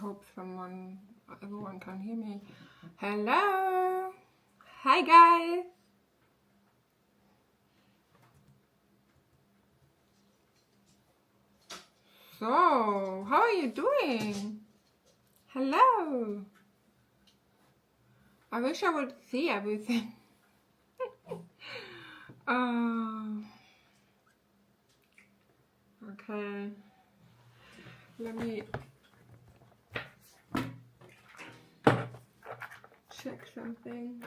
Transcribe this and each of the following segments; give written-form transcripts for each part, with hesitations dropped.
hope everyone can hear me. Hello. Hi guys. So, how are you doing? Hello. I wish I would see everything. Okay. Let me check something.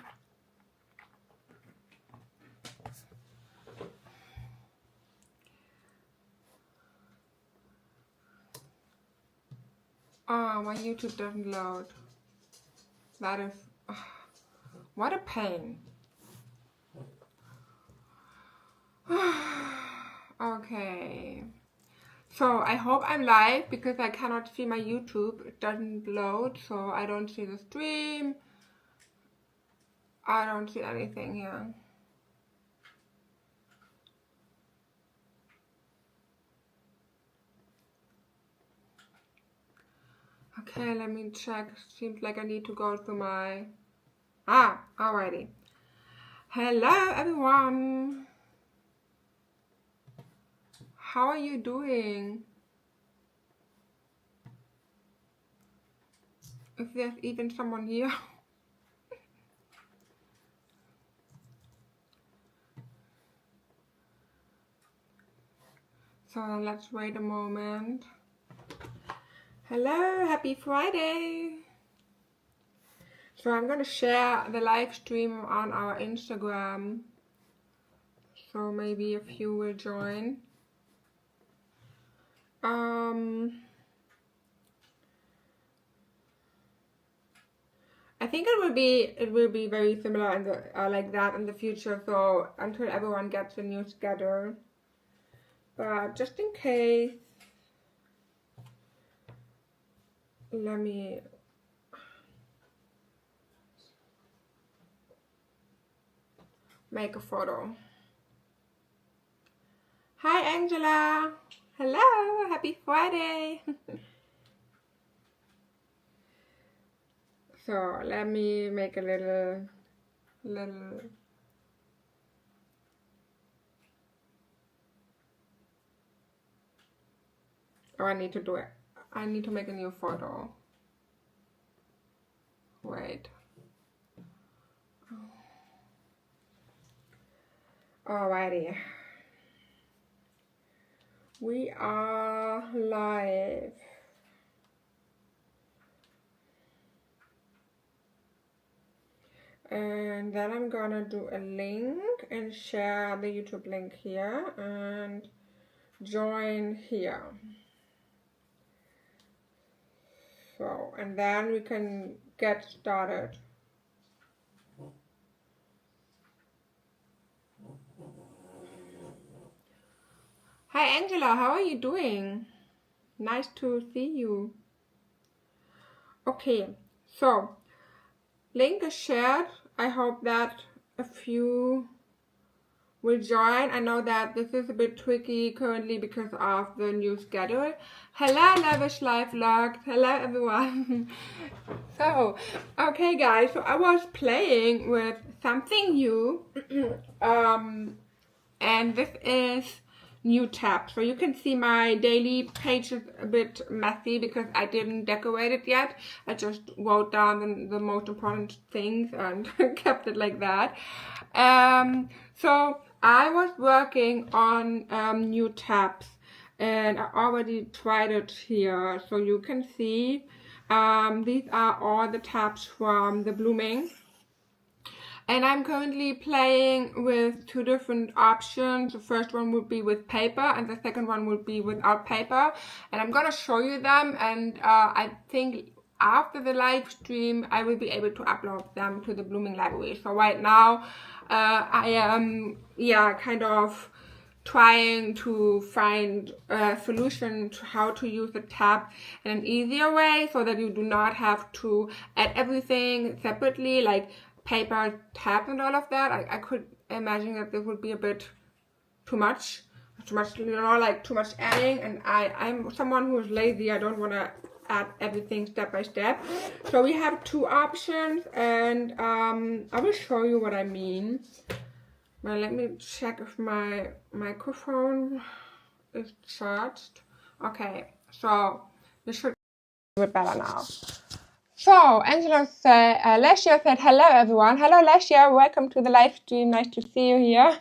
Oh, my YouTube doesn't load. That is... what a pain. Okay. So I hope I'm live because I cannot see my YouTube. It doesn't load, so I don't see the stream. I don't see anything here. Okay, let me check. Seems like I need to go to my... alrighty. Hello everyone. How are you doing? If there's even someone here. So let's wait a moment. Hello, happy Friday. So I'm gonna share the live stream on our Instagram. So maybe a few will join. I think it will be very similar in the like that in the future. So until everyone gets a new schedule, but just in case, let me. Make a photo. Hi Angela. Hello, happy Friday. So let me make a little oh, I need to do it. I need to make a new photo. Wait. Alrighty. We are live. And then I'm gonna do a link and share the YouTube link here and join here. So, and then we can get started. Hi Angela, how are you doing? Nice to see you. Okay, so link is shared. I hope that a few will join. I know that this is a bit tricky currently because of the new schedule. Hello Lavish Life Vlog. Hello everyone. So, okay guys, so I was playing with something new. And this is new tab. So you can see my daily page is a bit messy because I didn't decorate it yet. I just wrote down the most important things and kept it like that. So I was working on new tabs and I already tried it here. So you can see these are all the tabs from the Blooming. And I'm currently playing with two different options. The first one would be with paper and the second one would be without paper. And I'm gonna show you them, and I think after the live stream I will be able to upload them to the Blooming library. So right now I am kind of trying to find a solution to how to use the tab in an easier way so that you do not have to add everything separately, like paper tab and all of that. I could imagine that this would be a bit too much, you know, like too much adding, and I'm someone who is lazy. I don't want to add everything step by step. So we have two options, and I will show you what I mean. Well, let me check if my microphone is charged. Okay, so this should be a bit better now. So Angela said, Lesia said, hello everyone. Hello Lesia, welcome to the live stream. Nice to see you here.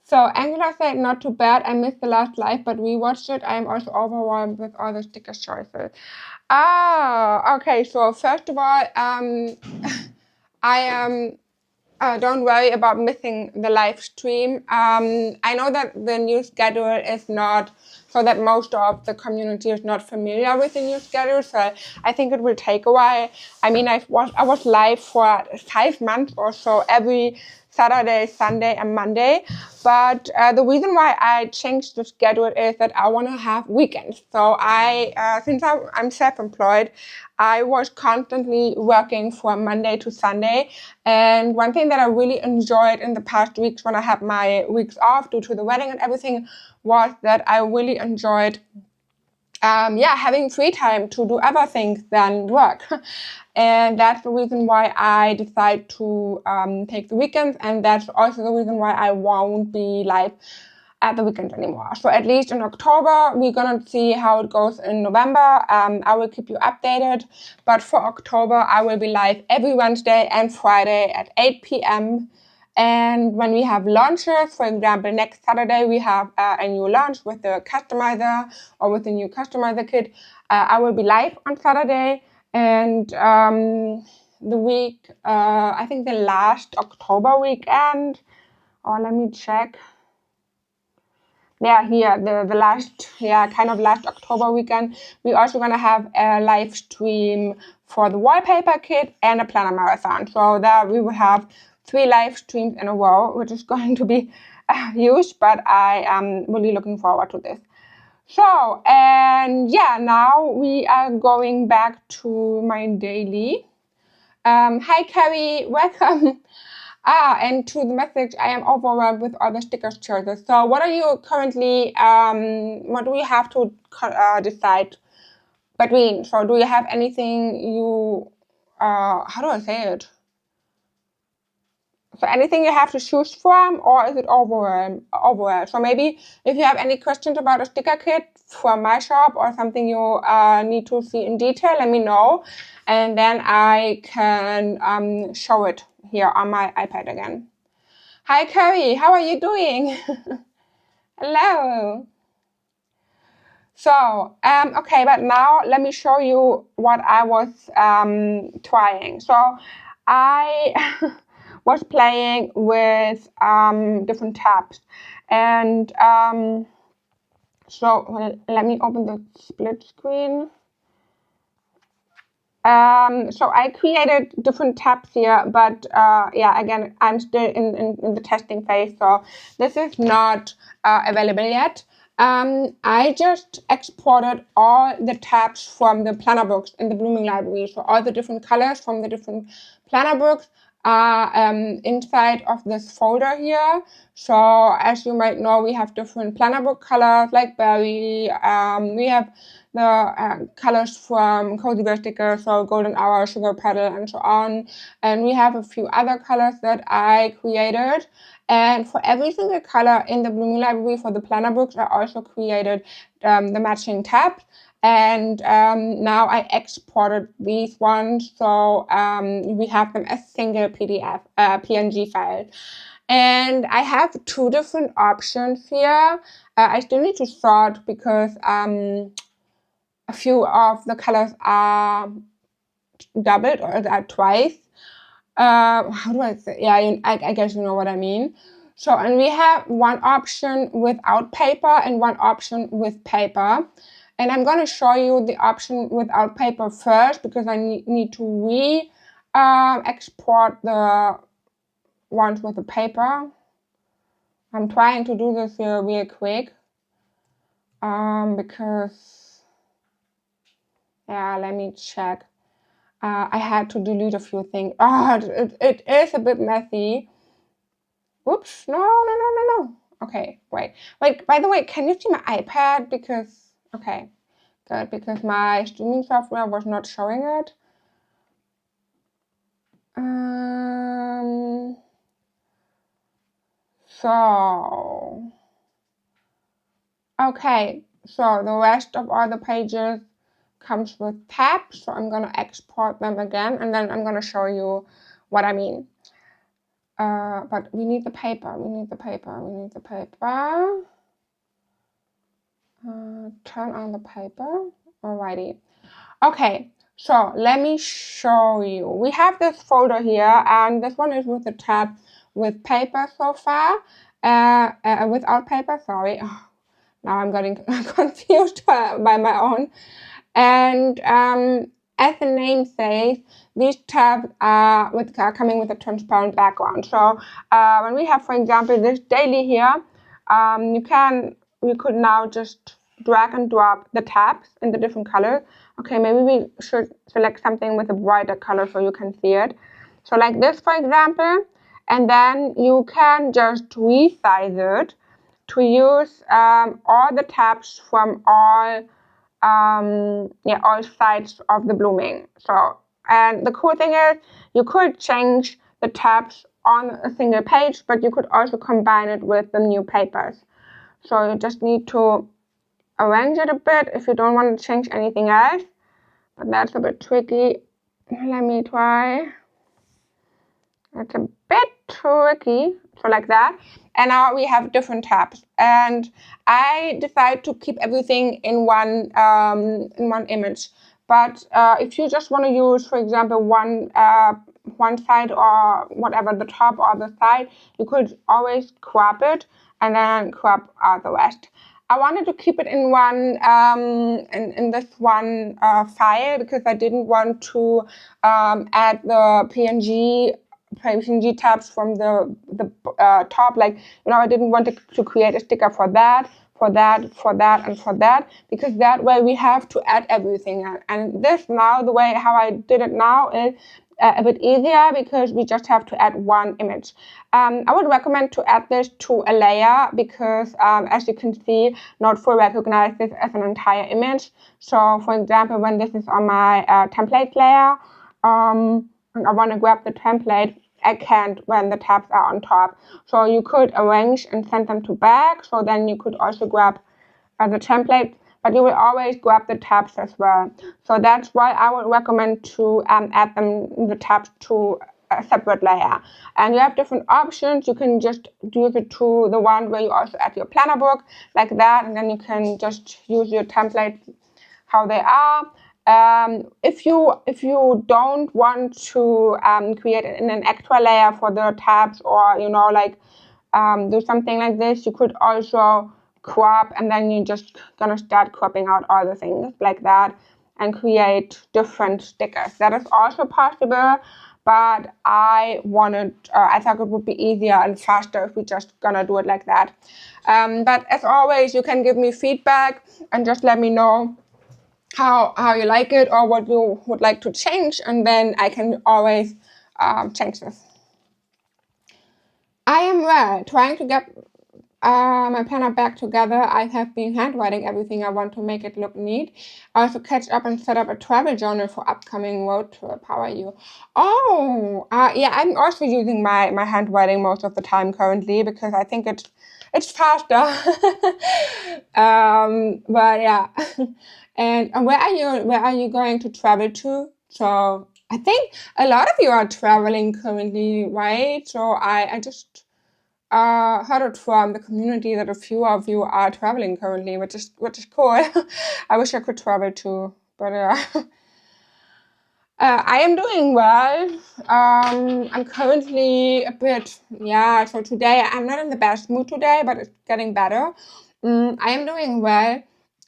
So Angela said, not too bad. I missed the last live, but we watched it. I am also overwhelmed with all the sticker choices. Ah, okay. So first of all, I am. Don't worry about missing the live stream. I know that the new schedule is not, so that most of the community is not familiar with the new schedule. So I think it will take a while. I mean, I was live for 5 months or so every Saturday, Sunday, and Monday. But the reason why I changed the schedule is that I want to have weekends. So since I'm self-employed, I was constantly working from Monday to Sunday. And one thing that I really enjoyed in the past weeks when I had my weeks off due to the wedding and everything was that I really enjoyed having free time to do other things than work. And that's the reason why I decided to take the weekends, and that's also the reason why I won't be live at the weekends anymore. So at least in October, we're gonna see how it goes in November. I will keep you updated, but for October, I will be live every Wednesday and Friday at 8 p.m. And when we have launches, for example, next Saturday, we have a new launch with the customizer or with the new customizer kit. I will be live on Saturday, and the week, I think the last October weekend, or let me check. Yeah, here, the last, kind of last October weekend, we're also going to have a live stream for the wallpaper kit and a planner marathon. So there we will have 3 live streams in a row, which is going to be huge, but I am really looking forward to this. So, and yeah, now we are going back to my daily. Hi, Carrie, welcome. And to the message, I am overwhelmed with all the sticker choices. So what are you currently, what do you have to decide between? So do you have anything you, how do I say it? So anything you have to choose from, or is it overall? So maybe if you have any questions about a sticker kit from my shop or something you need to see in detail, let me know. And then I can show it here on my iPad again. Hi, Carrie. How are you doing? Hello. So, okay, but now let me show you what I was trying. So I was playing with different tabs. And so let me open the split screen. So I created different tabs here, but again, I'm still in the testing phase, so this is not available yet. I just exported all the tabs from the planner books in the Blooming library, so all the different colors from the different planner books are inside of this folder here. So as you might know, we have different planner book colors like berry. We have the colors from Cozy Bear stickers, so golden hour, sugar petal, and so on. And we have a few other colors that I created. And for every single color in the Blooming library for the planner books, I also created the matching tabs. And now I exported these ones, so we have them as single PDF, PNG files. And I have 2 different options here. I still need to sort because a few of the colors are doubled or are twice. How do I say? Yeah, I guess you know what I mean. So, and we have one option without paper and one option with paper. And I'm going to show you the option without paper first because I need to export the ones with the paper. I'm trying to do this here real quick because, yeah, let me check. I had to delete a few things. It is a bit messy. Oops, no. Okay, wait. By the way, can you see my iPad? Because, okay. Good, because my streaming software was not showing it. So, okay, so the rest of all the pages comes with tabs, so I'm gonna export them again, and then I'm gonna show you what I mean. But we need the paper, turn on the paper, alrighty. Okay, so let me show you. We have this folder here, and this one is with the tab with paper so far, without paper, sorry. Oh, now I'm getting confused by my own. And as the name says, these tabs are coming with a transparent background. So when we have, for example, this daily here, we could now just drag and drop the tabs in the different colors. Okay, maybe we should select something with a brighter color so you can see it. So like this, for example, and then you can just resize it to use all the tabs from all sides of the blooming. So, and the cool thing is you could change the tabs on a single page, but you could also combine it with the new papers. So you just need to arrange it a bit if you don't want to change anything else, but that's a bit tricky. Let me try. It's a bit tricky, so like that. And now we have different tabs, and I decided to keep everything in one image. But if you just want to use, for example, one side or whatever, the top or the side, you could always crop it and then crop out the rest. I wanted to keep it in one in this one file because I didn't want to add the PNG tabs from the top, like, you know, I didn't want to create a sticker for that, and for that, because that way we have to add everything. And this now, the way how I did it now is a bit easier because we just have to add one image. I would recommend to add this to a layer because as you can see, Node will recognize this as an entire image. So for example, when this is on my template layer, and I want to grab the template, I can't when the tabs are on top. So you could arrange and send them to back. So then you could also grab the template, but you will always grab the tabs as well. So that's why I would recommend to add the tabs to a separate layer. And you have different options. You can just use it to the one where you also add your planner book like that, and then you can just use your template how they are. If you don't want to create an extra layer for the tabs, or you know, like do something like this, you could also crop, and then you're just gonna start cropping out all the things like that and create different stickers. That is also possible, but I thought it would be easier and faster if we just gonna do it like that. But as always, you can give me feedback and just let me know how you like it or what you would like to change, and then I can always change this. I am trying to get my planner back together. I have been handwriting everything I want to make it look neat. I also catch up and set up a travel journal for upcoming road trip. How are you? Oh, yeah, I'm also using my handwriting most of the time currently because I think it's faster. But yeah. And where are you going to travel to? So I think a lot of you are traveling currently, right? So I just heard it from the community that a few of you are traveling currently, which is cool. I wish I could travel too, but I am doing well. I'm currently a bit, so today I'm not in the best mood today, but it's getting better. I am doing well.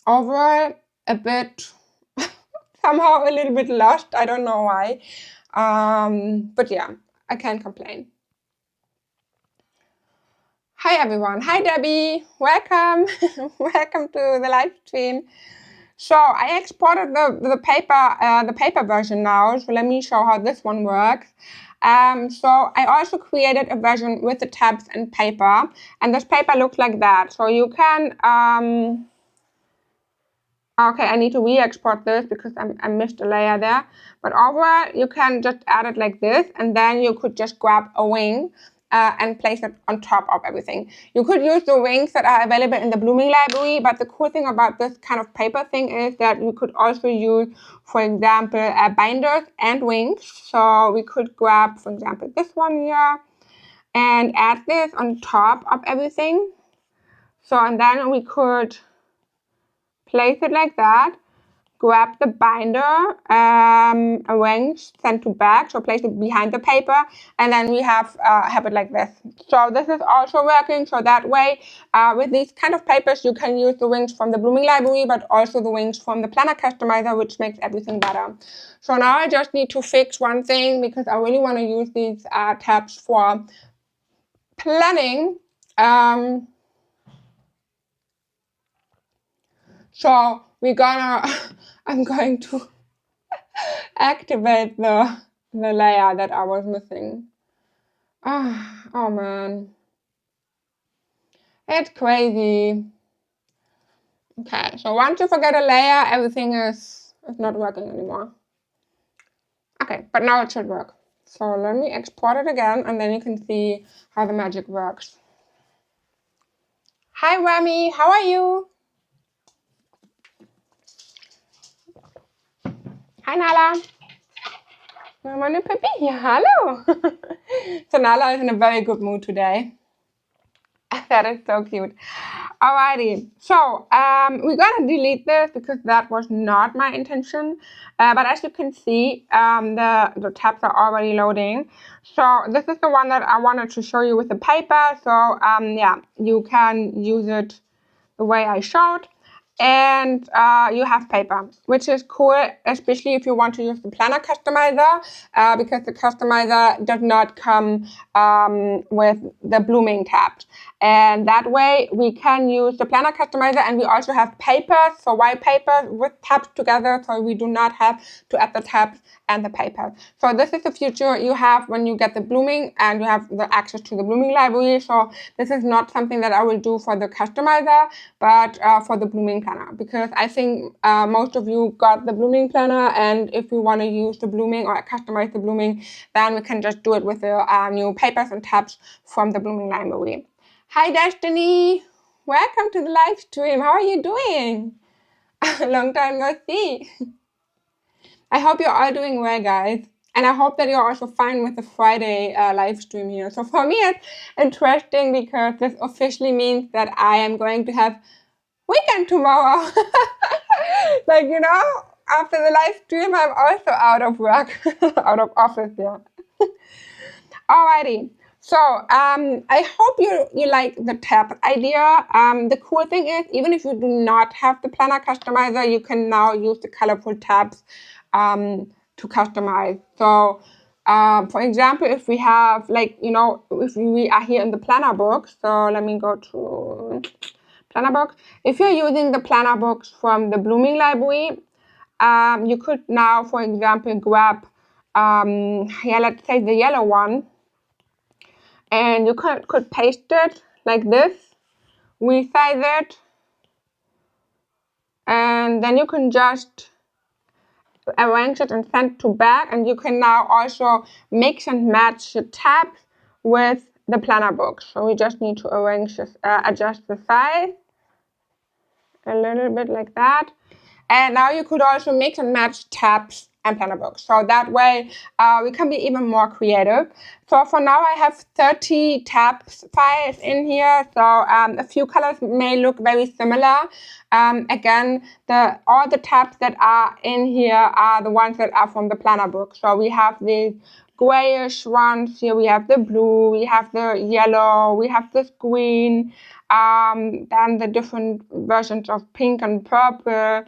Overall, a bit, somehow a little bit lost. I don't know why. But yeah, I can't complain. Hi everyone. Hi Debbie. Welcome. Welcome to the live stream. So I exported the paper version now. So let me show how this one works. So I also created a version with the tabs and paper, and this paper looks like that. So you can Okay, I need to re-export this because I missed a layer there. But overall, you can just add it like this, and then you could just grab a wing and place it on top of everything. You could use the wings that are available in the blooming library, but the cool thing about this kind of paper thing is that you could also use, for example, binders and wings. So we could grab, for example, this one here and add this on top of everything. So, and then we could place it like that, grab the binder, arrange, send to back, so place it behind the paper, and then we have it like this. So this is also working, so that way with these kind of papers you can use the wings from the blooming library, but also the wings from the planner customizer, which makes everything better. So now I just need to fix one thing because I really want to use these tabs for planning. So I'm going to activate the layer that I was missing. Oh man. It's crazy. Okay, so once you forget a layer, everything is not working anymore. Okay, but now it should work. So let me export it again, and then you can see how the magic works. Hi Rami, how are you? Hi Nala. My new puppy? Yeah, hello. So Nala is in a very good mood today. That is so cute. Alrighty, so we're gonna delete this because that was not my intention. But as you can see, the tabs are already loading. So this is the one that I wanted to show you with the paper. So yeah, you can use it the way I showed. And you have paper, which is cool, especially if you want to use the planner customizer, because the customizer does not come with the blooming tabs. And that way we can use the planner customizer, and we also have papers, so white paper with tabs together, so we do not have to add the tabs and the paper. So this is the future you have when you get the blooming and you have the access to the blooming library. So this is not something that I will do for the customizer, but for the blooming planner, because I think most of you got the blooming planner, and if you want to use the blooming or customize the blooming, then we can just do it with the new papers and tabs from the blooming library. Hi Destiny, welcome to the live stream. How are you doing? Long time no see. I hope you're all doing well, guys. And I hope that you're also fine with the Friday live stream here. So for me, it's interesting because this officially means that I am going to have weekend tomorrow. Like, you know, after the live stream, I'm also out of work, out of office, yeah. Alrighty. So I hope you like the tab idea. The cool thing is, even if you do not have the planner customizer, you can now use the colorful tabs to customize. So for example, if we have, like, you know, if we are here in the planner box, so let me go to planner box. If you're using the planner box from the blooming library, you could now, for example, grab yeah, let's say the yellow one, and you could paste it like this, resize it, and then you can just arrange it and send to back, and you can now also mix and match the tabs with the planner box. So we just need to arrange this, adjust the size a little bit like that. And now you could also mix and match tabs and planner books. So that way we can be even more creative. So for now I have 30 tabs files in here. So a few colors may look very similar. Again, all the tabs that are in here are the ones that are from the planner book. So we have the grayish ones here, we have the blue, we have the yellow, we have this green, then the different versions of pink and purple,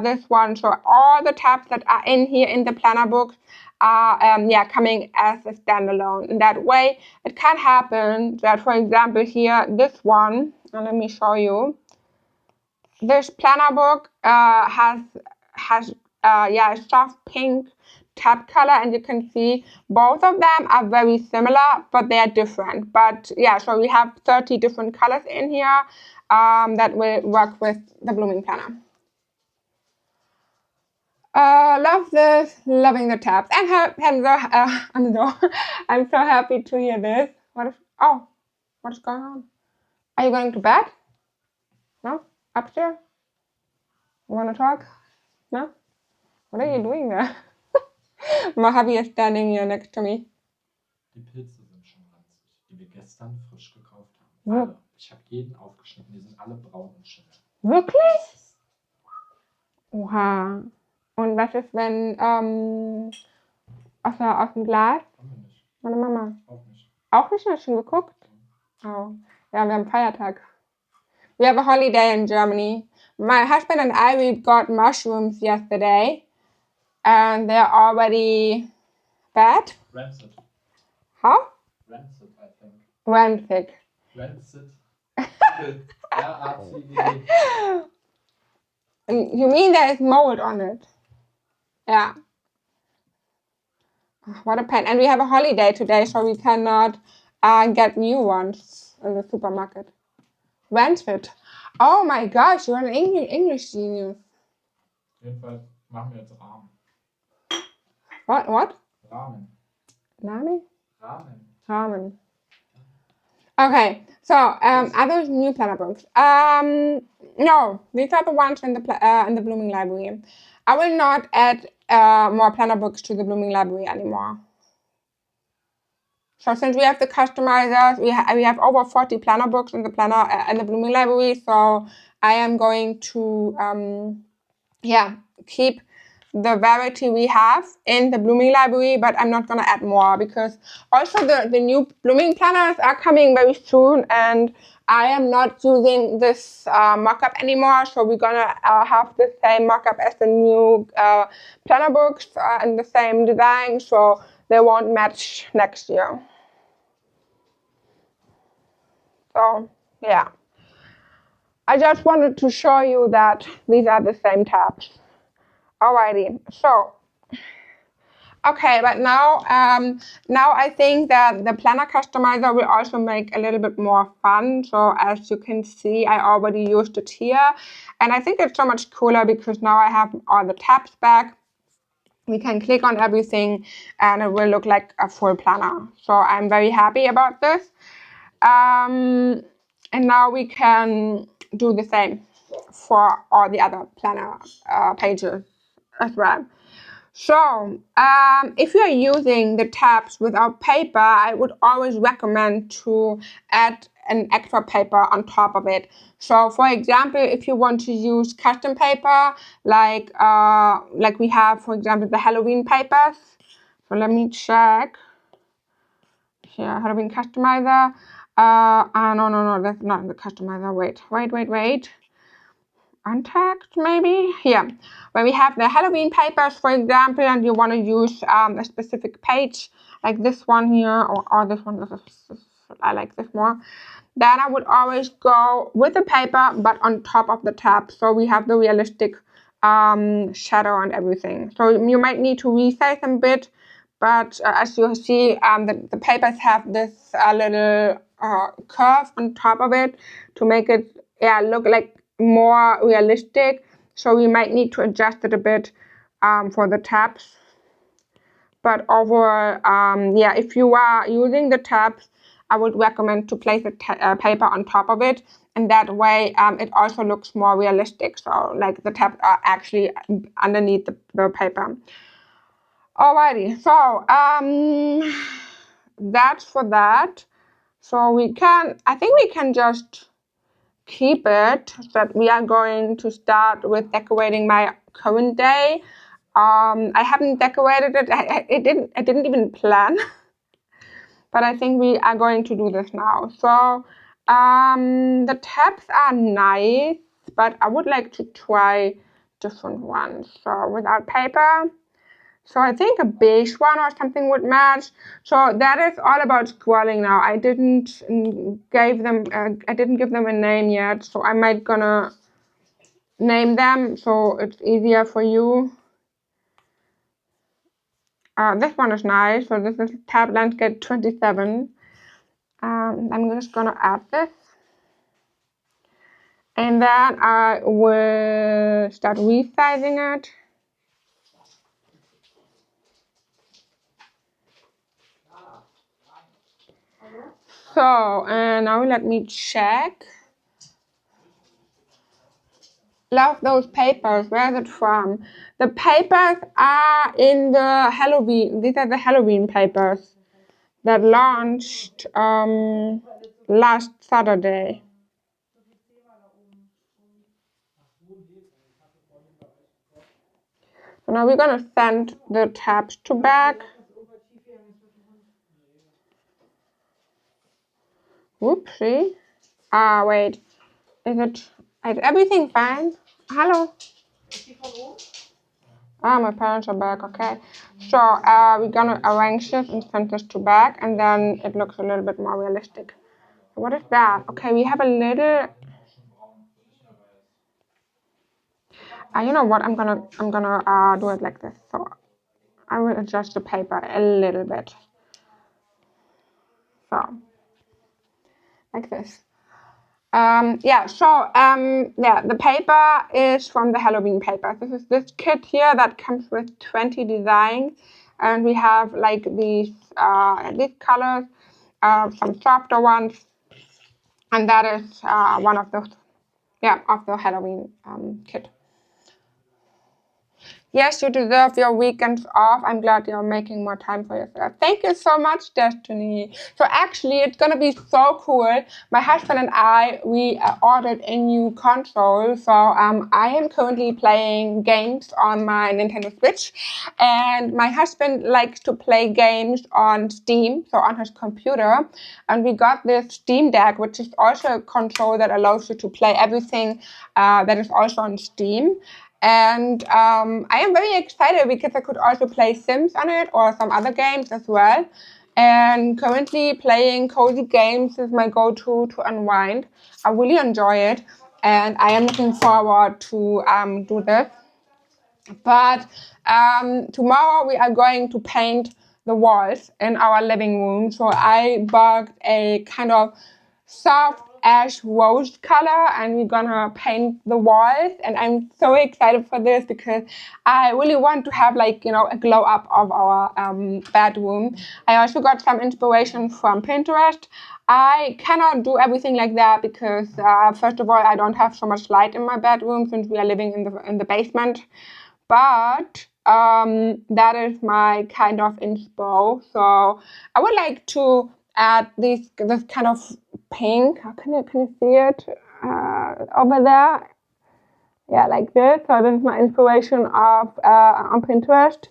this one. So all the tabs that are in here in the planner book are yeah, coming as a standalone. In that way, it can happen that, for example, here, this one, and let me show you, this planner book has yeah, a soft pink tab color, and you can see both of them are very similar, but they are different. But yeah, so we have 30 different colors in here that will work with the blooming planner. Love this, loving the tabs. I'm so happy to hear this. What is going on? Are you going to bed? No? Upstairs? You want to talk? No? What are you doing there? My hubby is standing here next to me. Die Pilze sind schon ranzig, die wir gestern frisch gekauft haben. Alle. Ich habe jeden aufgeschnitten, die sind alle braun und schimmel. Wirklich? Oha. Und was ist, wenn, aus dem Glas? Haben wir nicht. Meine Mama. Auch nicht. Auch nicht? Hast du schon geguckt? Oh. Ja, wir haben Feiertag. We have a holiday in Germany. My husband and I, we got mushrooms yesterday. And they're already bad. Rancid. How? Rancid, I think. Rancid. Rancid. R-A-C-I-D. You mean there is mold on it? Yeah. What a pain. And we have a holiday today, so we cannot get new ones in the supermarket. Rancid. Oh my gosh, you're an English genius. Jedenfalls machen wir jetzt Ramen. What? Ramen. Nami? Ramen. Ramen. Okay, so other new planner books. No, these are the ones in the Blooming Library. I will not add more planner books to the Blooming Library anymore. So since we have the customizers, we have over 40 planner books in the Blooming Library. So I am going to keep the variety we have in the Blooming Library, but I'm not gonna add more because also the new Blooming planners are coming very soon, and I am not using this mock-up anymore. So we're gonna have the same mock-up as the new planner books and the same design, so they won't match next year. So yeah, I just wanted to show you that these are the same tabs. Alrighty, so okay, but now I think that the planner customizer will also make a little bit more fun. So as you can see, I already used it here, and I think it's so much cooler because now I have all the tabs back. We can click on everything and it will look like a full planner. So I'm very happy about this. And now we can do the same for all the other planner pages as well. So if you are using the tabs without paper, I would always recommend to add an extra paper on top of it. So for example, if you want to use custom paper, like we have, for example, the Halloween papers. So let me check. Here, Halloween customizer. No, that's not the customizer. Wait. Untagged, maybe? Here, when we have the Halloween papers, for example, and you want to use a specific page, like this one here, or this one, I like this more, then I would always go with the paper, but on top of the tab, so we have the realistic shadow and everything. So you might need to resize them a bit, but as you see, the papers have this little curve on top of it to make it look like more realistic. So we might need to adjust it a bit for the tabs. But overall, if you are using the tabs, I would recommend to place the paper on top of it, and that way it also looks more realistic. So like the tabs are actually underneath the paper. Alrighty, so that's for that. So I think we can just keep it, that we are going to start with decorating my current day. I haven't decorated it. I didn't even plan, but I think we are going to do this now. So the tabs are nice, but I would like to try different ones. So without paper. So I think a beige one or something would match. So that is all about scrolling now. I didn't give them a name yet, so I might gonna name them so it's easier for you. This one is nice. So this is tab landscape 27. I'm just gonna add this, and then I will start resizing it. So, and now let me check. Love those papers. Where is it from? The papers are in the Halloween. These are the Halloween papers that launched last Saturday. So now we're gonna send the tabs to back. Whoopsie. Wait. Is everything fine? Hello? My parents are back, okay. So we're gonna arrange this and send this to back, and then it looks a little bit more realistic. What is that? Okay, we have a little. You know what? I'm gonna do it like this. So I will adjust the paper a little bit. So like this. The paper is from the Halloween paper. This is this kit here that comes with 20 designs, and we have like these colors, some softer ones, and that is one of those, of the Halloween kit. Yes, you deserve your weekends off. I'm glad you're making more time for yourself. Thank you so much, Destiny. So actually, it's going to be so cool. My husband and I, we ordered a new console. So I am currently playing games on my Nintendo Switch. And my husband likes to play games on Steam, so on his computer. And we got this Steam Deck, which is also a console that allows you to play everything that is also on Steam. And I am very excited because I could also play Sims on it or some other games as well. And currently playing cozy games is my go-to to unwind. I really enjoy it, and I am looking forward to do this. But tomorrow we are going to paint the walls in our living room. So I bought a kind of soft ash rose color, and we're gonna paint the walls, and I'm so excited for this because I really want to have like, you know, a glow up of our bedroom. I also got some inspiration from Pinterest. I cannot do everything like that because first of all, I don't have so much light in my bedroom since we are living in the basement. But that is my kind of inspo. So I would like to add this kind of pink. How can you see it over there? Yeah, like this. So this is my inspiration of on Pinterest.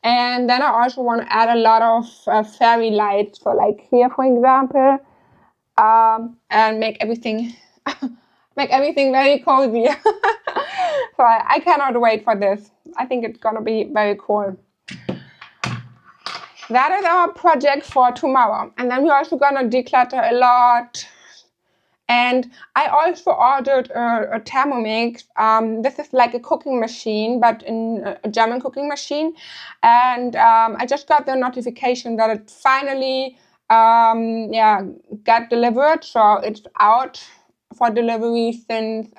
And then I also want to add a lot of fairy lights. So like here, for example, and make everything very cozy. So I cannot wait for this. I think it's gonna be very cool. That is our project for tomorrow. And then we're also gonna declutter a lot. And I also ordered a Thermomix. This is like a cooking machine, but in a German cooking machine. And I just got the notification that it finally got delivered. So it's out for delivery since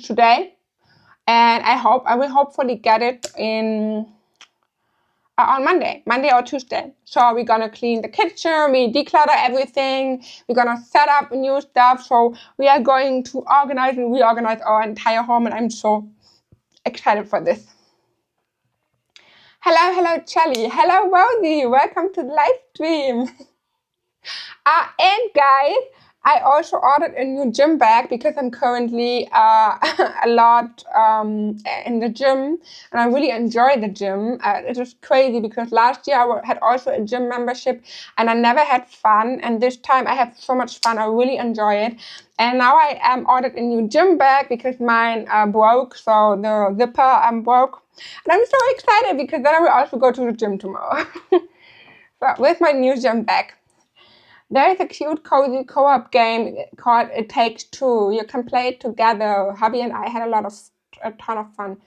today. And I will hopefully get it in on Monday or Tuesday. So we're gonna clean the kitchen, we declutter everything, we're gonna set up new stuff. So we are going to organize and reorganize our entire home, and I'm so excited for this. Hello, Charlie. Hello, Rosie. Welcome to the live stream. And guys, I also ordered a new gym bag because I'm currently a lot in the gym, and I really enjoy the gym. It was crazy because last year I had also a gym membership and I never had fun, and this time I have so much fun. I really enjoy it. And now I ordered a new gym bag because mine broke, so the zipper broke. And I'm so excited because then I will also go to the gym tomorrow. So with my new gym bag. There is a cute, cozy co-op game called It Takes Two. You can play it together. Hubby and I had a ton of fun.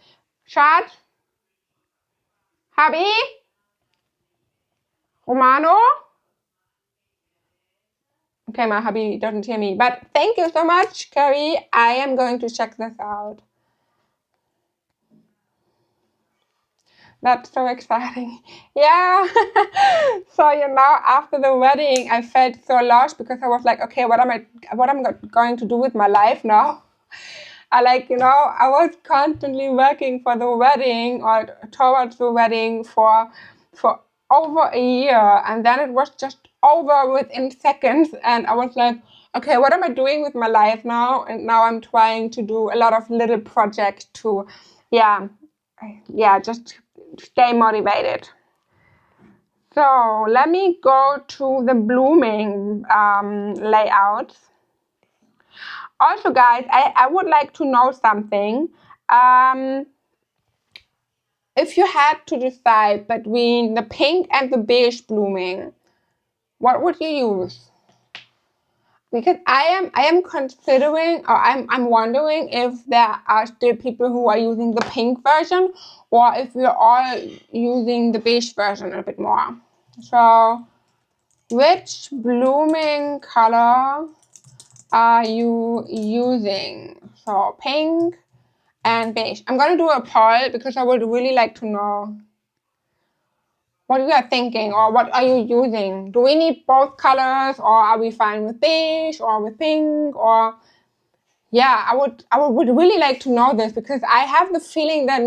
Chad? Hubby? Romano? Okay, my hubby doesn't hear me. But thank you so much, Carrie. I am going to check this out. That's so exciting. Yeah. So, after the wedding, I felt so lost because I was like, okay, what am I going to do with my life now? I was constantly working for the wedding or towards the wedding for over a year, and then it was just over within seconds, and I was like, okay, what am I doing with my life now? And now I'm trying to do a lot of little projects to, just stay motivated. So let me go to the blooming layouts. Also, guys, I would like to know something. If you had to decide between the pink and the beige blooming, what would you use? Because I am considering, or I'm wondering if there are still people who are using the pink version, or if we're all using the beige version a bit more. So, which blooming color are you using? So, pink and beige. I'm going to do a poll because I would really like to know what you are thinking, or what are you using. Do we need both colors, or are we fine with beige or with pink? Or I would really like to know this, because I have the feeling that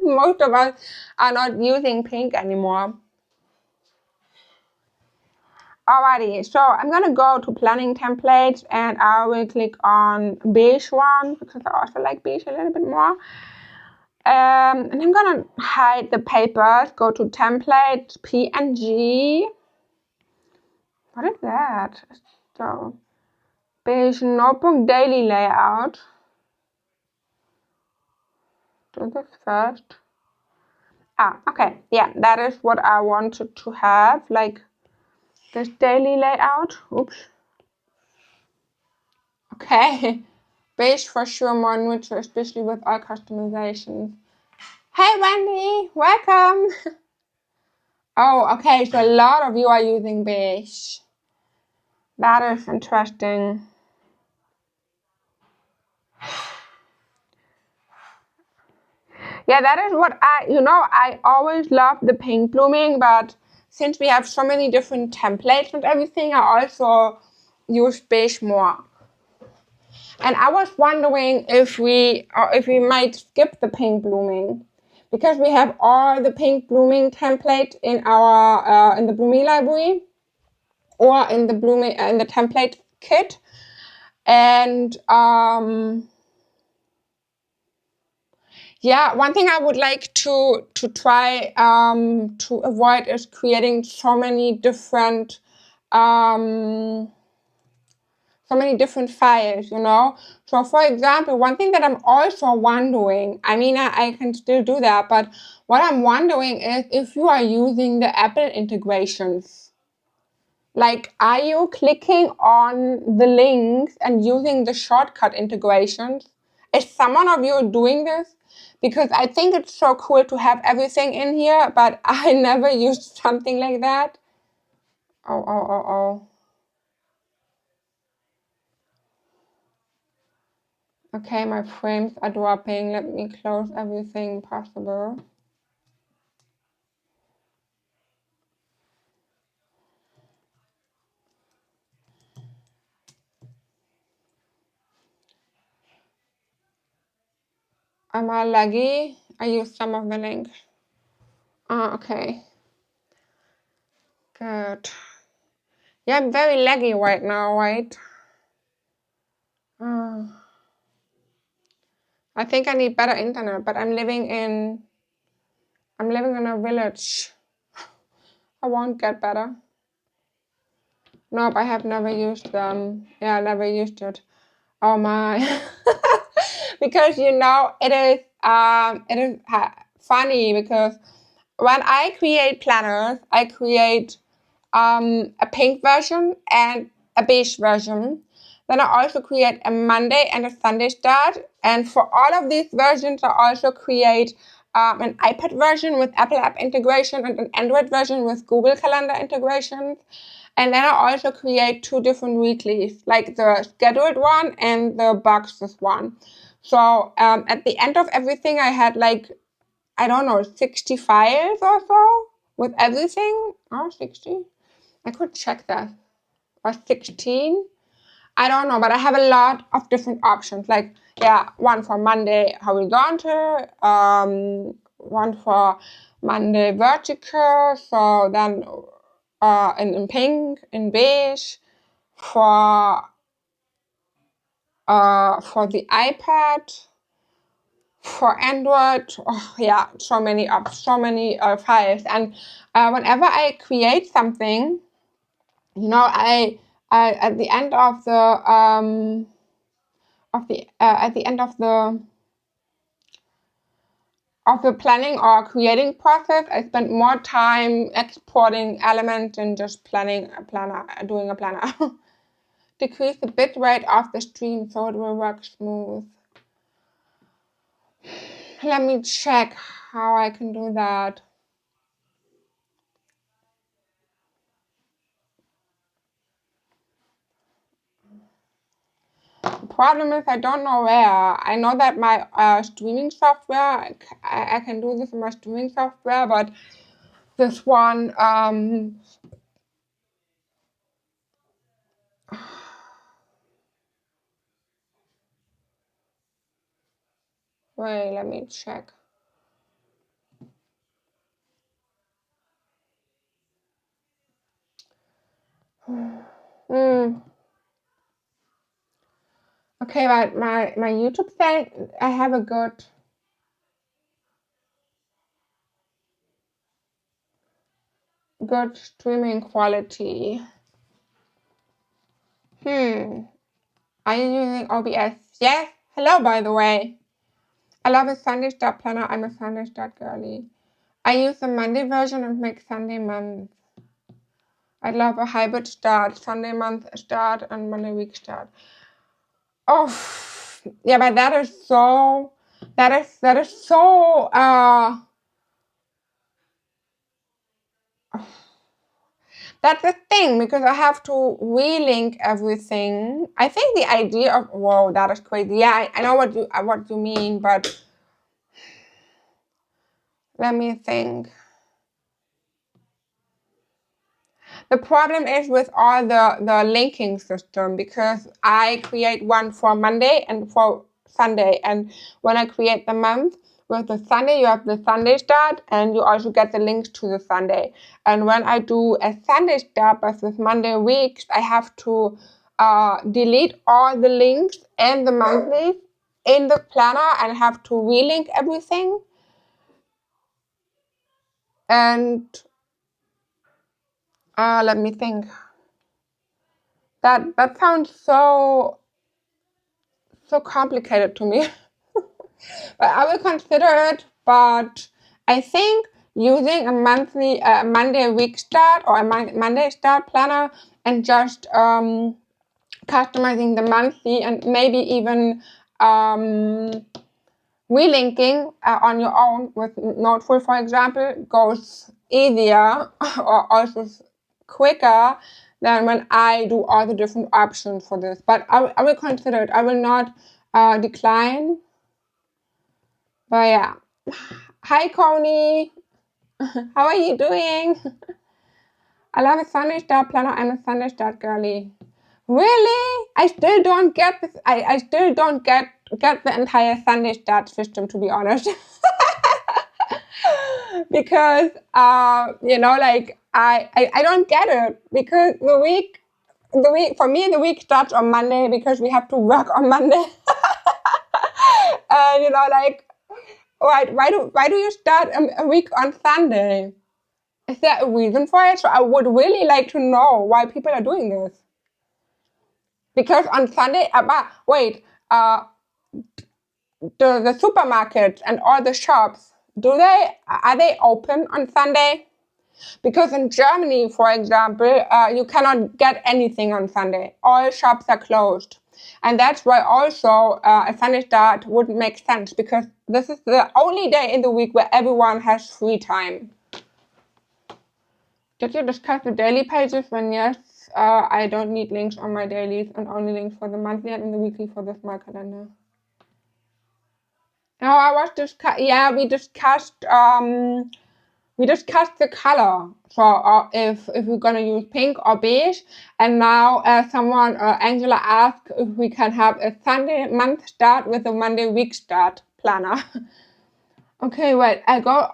most of us are not using pink anymore. Alrighty, so I'm gonna go to planning templates, and I will click on beige one because I also like beige a little bit more. And I'm gonna hide the papers, go to template, PNG. What is that? So, beige notebook daily layout. Do this first. Okay, yeah, that is what I wanted to have, like this daily layout. Oops. Okay, beige for sure, more neutral, especially with all customizations. Hey Wendy, welcome. Oh, okay, so a lot of you are using beige. That is interesting. Yeah, that is what I always love the pink blooming, but since we have so many different templates and everything, I also use beige more. And I was wondering if we might skip the pink blooming, because we have all the pink blooming template in our in the blooming library, or in the template kit, and one thing I would like to try to avoid is creating so many different files, So for example, one thing that I'm also wondering, I can still do that, but what I'm wondering is if you are using the Apple integrations. Like, are you clicking on the links and using the shortcut integrations? Is someone of you doing this? Because I think it's so cool to have everything in here, but I never used something like that. Oh. Okay, my frames are dropping. Let me close everything possible. Am I laggy? I used some of the links. Okay. Good. Yeah, I'm very laggy right now, right? I think I need better internet, but I'm living in a village. I won't get better. Nope, I have never used them. Yeah, I never used it. Oh my. Because it is funny, because when I create planners, I create a pink version and a beige version. Then I also create a Monday and a Sunday start. And for all of these versions, I also create an iPad version with Apple App integration and an Android version with Google Calendar integrations. And then I also create 2 different weeklies, like the scheduled one and the boxes one. So at the end of everything, I had like I don't know, 60 files or so with everything. Oh, 60. I could check that. Or 16. I don't know, but I have a lot of different options. Like, yeah, one for Monday horizontal, one for Monday vertical, so then in pink, in beige, for the iPad, for Android. Oh, yeah, so many files. And whenever I create something, you know, I at the end of the planning or creating process, I spend more time exporting elements than just doing a planner. Decrease the bit rate of the stream so it will work smooth. Let me check how I can do that. The problem is I don't know where. I know that my streaming software, I can do this in my streaming software, but this one, wait, let me check. Okay, but my YouTube site, I have a good streaming quality. Are you using OBS? Yes. Hello, by the way. I love a Sunday start planner. I'm a Sunday start girly. I use the Monday version and make Sunday month. I love a hybrid start, Sunday month start and Monday week start. Oh, yeah, but that is so. That's the thing, because I have to relink everything. I think the idea of, whoa, that is crazy. Yeah, I know what you mean, but let me think. The problem is with all the linking system, because I create one for Monday and for Sunday, and when I create the month with the Sunday, you have the Sunday start and you also get the links to the Sunday. And when I do a Sunday start but with Monday weeks, I have to delete all the links and the monthly in the planner and have to relink everything. And let me think. That sounds so complicated to me. But I will consider it. But I think using a Monday week start or a Monday start planner and just customizing the monthly and maybe even relinking on your own with Noteful, for example, goes easier or also quicker than when I do all the different options for this. But I will consider it. I will not decline. But yeah. Hi, Connie. How are you doing? I love a Sunday start planner. I'm a Sunday start girly. Really? I still don't get this. I still don't get the entire Sunday start system, to be honest. Because like I don't get it, because the week for me the week starts on Monday because we have to work on Monday. And like, why do you start a week on Sunday? Is there a reason for it? So I would really like to know why people are doing this. Because on Sunday, the supermarkets and all the shops, are they open on Sunday? Because in Germany, for example, you cannot get anything on Sunday. All shops are closed. And that's why also a Sunday start wouldn't make sense, because this is the only day in the week where everyone has free time. Did you discuss the daily pages? When yes, I don't need links on my dailies and only links for the monthly and the weekly for the smart calendar. No, I was we discussed the color. So if we're gonna use pink or beige, and now someone Angela asked if we can have a Sunday month start with a Monday week start planner. Okay, wait. I go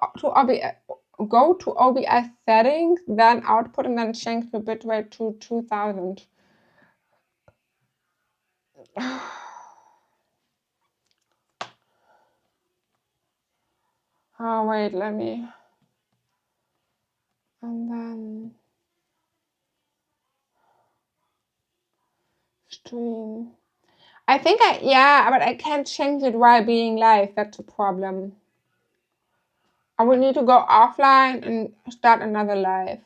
to OBS settings, then output, and then change the bitrate to 2000. Oh wait, let me. And then stream. I think but I can't change it while being live. That's a problem. I will need to go offline and start another live.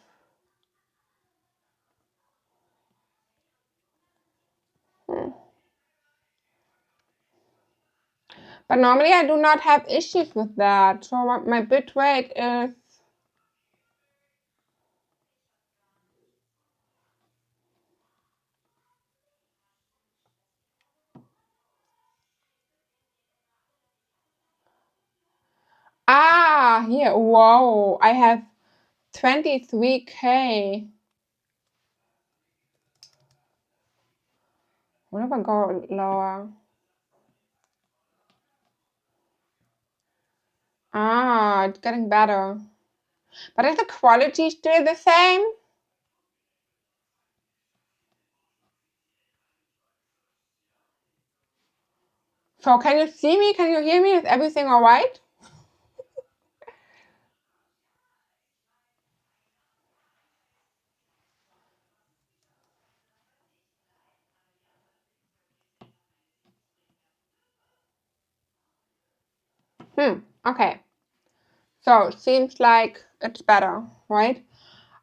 But normally I do not have issues with that. So my bitrate is. Here, whoa, I have 23K. What if I go lower? It's getting better. But is the quality still the same? So can you see me? Can you hear me? Is everything all right? Okay. So seems like it's better, right?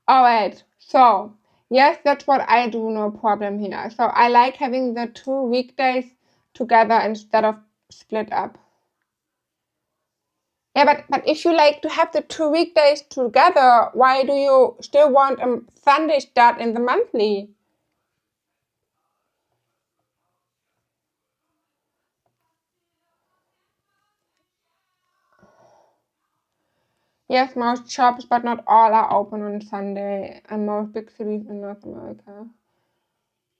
All right. So yes, that's what I do. No problem here. So I like having the 2 weekdays together instead of split up. Yeah, but if you like to have the 2 weekdays together, why do you still want a Sunday start in the monthly? Yes, most shops, but not all, are open on Sunday, and most big cities in North America.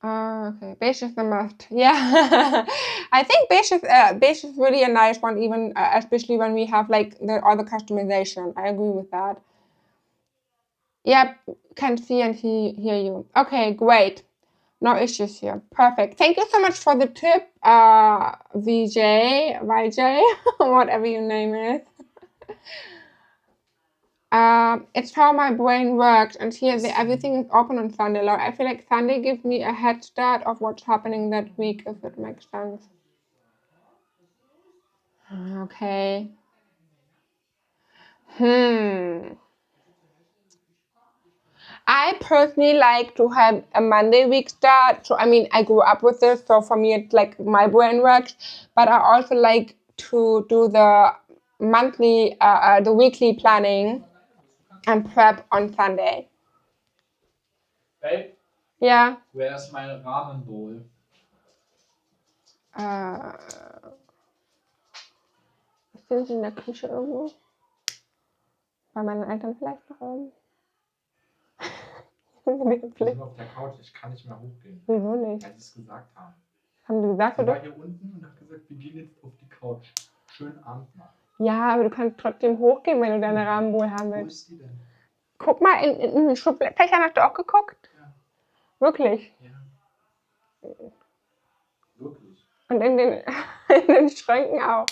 Okay. Beige is the must. Yeah. I think beige is really a nice one, even especially when we have like the other customization. I agree with that. Yep, can see and hear you. Okay, great. No issues here. Perfect. Thank you so much for the tip, VJ, YJ, whatever your name is. It's how my brain works, and here everything is open on Sunday. Like, I feel like Sunday gives me a head start of what's happening that week, if it makes sense. Okay. I personally like to have a Monday week start. So, I mean, I grew up with this, so for me, it's like my brain works. But I also like to do the monthly, the weekly planning and prep on Sunday. Babe? Yeah. Where's my ramen bowl? Sind sie in der Küche irgendwo? Bei meinen Eltern vielleicht noch oben? Wir sind auf der Couch, ich kann nicht mehr hochgehen. Wieso nicht? Weil sie es gesagt haben. Haben die gesagt, ich oder? war hier unten und habe gesagt, wir gehen jetzt auf die Couch. Schönen Abend noch. Ja, aber du kannst trotzdem hochgehen, wenn du deine Rahmenbowl haben willst. Wo ist die denn? Guck mal, in den Schubfächern hast du auch geguckt? Ja. Wirklich? Ja. Wirklich. Und in den Schränken auch.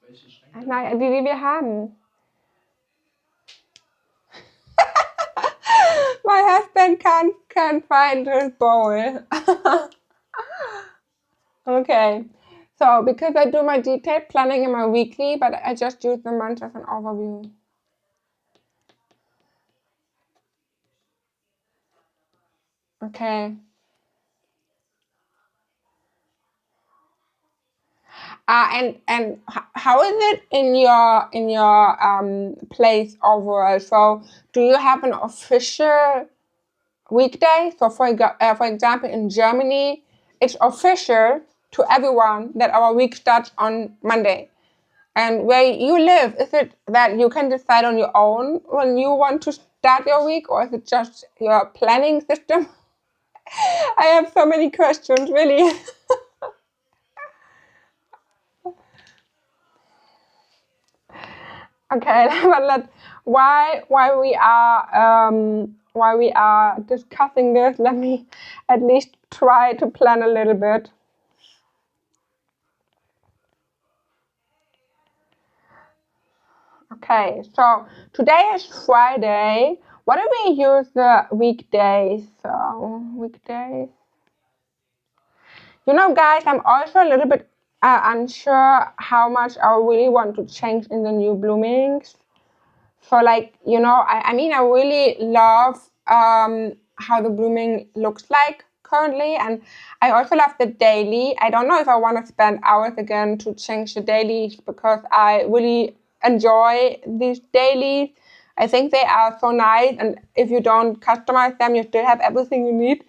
Welche Schränke? Naja, die wir haben. My husband can't find his bowl. Okay. So, because I do my detailed planning in my weekly, but I just use the month as an overview. Okay. And how is it in your place overall? So, do you have an official weekday? So, for example, in Germany, it's official to everyone that our week starts on Monday. And where you live, is it that you can decide on your own when you want to start your week, or is it just your planning system? I have so many questions, really. Okay, but why we are discussing this, let me at least try to plan a little bit. Okay, so today is Friday. What do we use the weekdays? So weekdays. You know, guys, I'm also a little bit unsure how much I really want to change in the new bloomings. So, like, you know, I mean, I really love how the blooming looks like currently, and I also love the daily. I don't know if I want to spend hours again to change the dailies, because I really enjoy these dailies. I think they are so nice, and if you don't customize them, you still have everything you need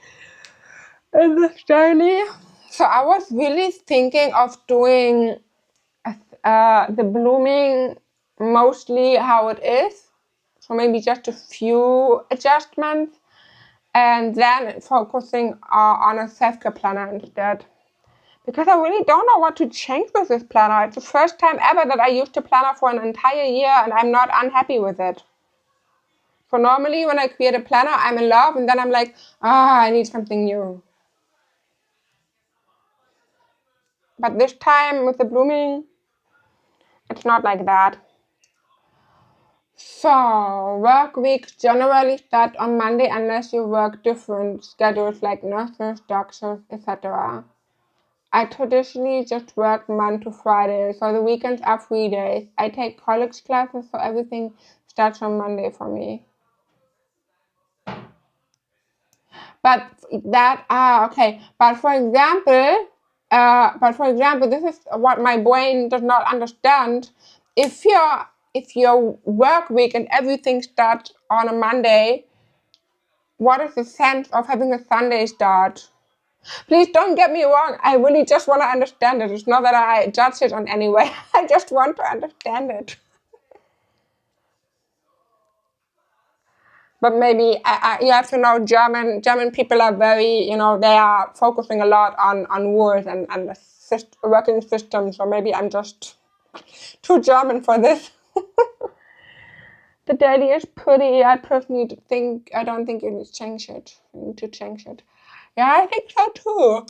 in this daily. So I was really thinking of doing the blooming mostly how it is. So maybe just a few adjustments, and then focusing on a self-care planner instead. Because I really don't know what to change with this planner. It's the first time ever that I used a planner for an entire year, and I'm not unhappy with it. So normally when I create a planner, I'm in love, and then I'm like, I need something new. But this time with the blooming, it's not like that. So, work weeks generally start on Monday unless you work different schedules like nurses, doctors, etc. I traditionally just work Monday to Friday, so the weekends are free days. I take college classes, so everything starts on Monday for me. But that, okay. But for example, this is what my brain does not understand. If your work week and everything starts on a Monday, what is the sense of having a Sunday start? Please don't get me wrong. I really just want to understand it. It's not that I judge it on any way. I just want to understand it. But maybe you have to know German people are very, you know, they are focusing a lot on rules and the working systems. So maybe I'm just too German for this. The daily is pretty. I personally don't think you need to change it. You need to change it. Yeah, I think so too.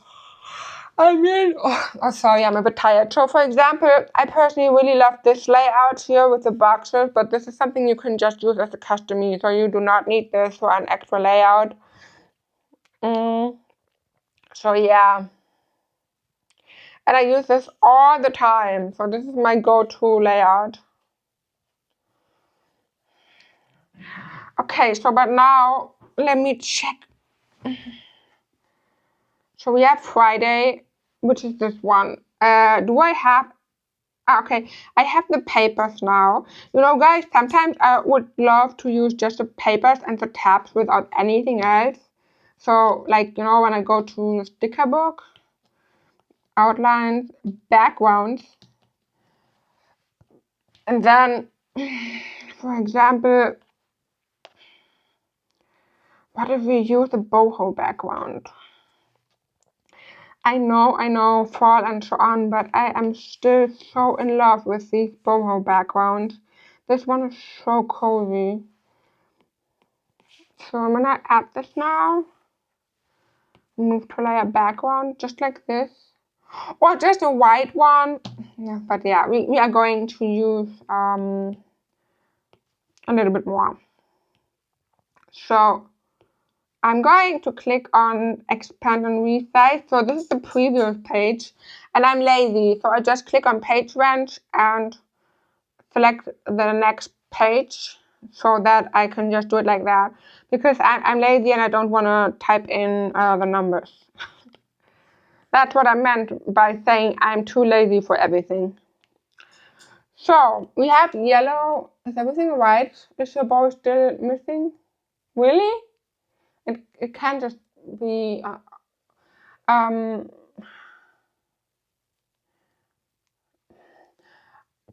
I mean, sorry, I'm a bit tired. So, for example, I personally really love this layout here with the boxes, but this is something you can just use as a custom, so you do not need this for an extra layout. So, yeah. And I use this all the time. So, this is my go-to layout. Okay, so but now let me check. So we have Friday, which is this one. Do I have? Okay, I have the papers now. You know, guys, sometimes I would love to use just the papers and the tabs without anything else. So, like, you know, when I go to the sticker book, outlines, backgrounds, and then, for example, what if we use a boho background? I know, fall and so on, but I am still so in love with these boho backgrounds. This one is so cozy. So I'm gonna add this now. Move to layer background, just like this. Or just a white one. Yeah, but yeah, we are going to use a little bit more. So I'm going to click on expand and resize. So this is the previous page, and I'm lazy, so I just click on page range and select the next page so that I can just do it like that, because I'm lazy and I don't want to type in the numbers. That's what I meant by saying I'm too lazy for everything. So we have yellow. Is everything right? Is your bow still missing? Really? It can just be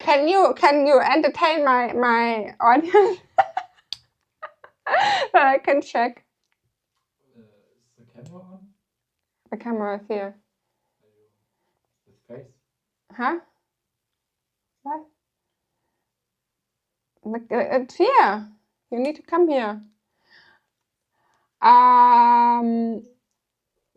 Can you entertain my audience? That I can check. Is the camera on? The camera is here. With face? Huh? What? It's here. You need to come here.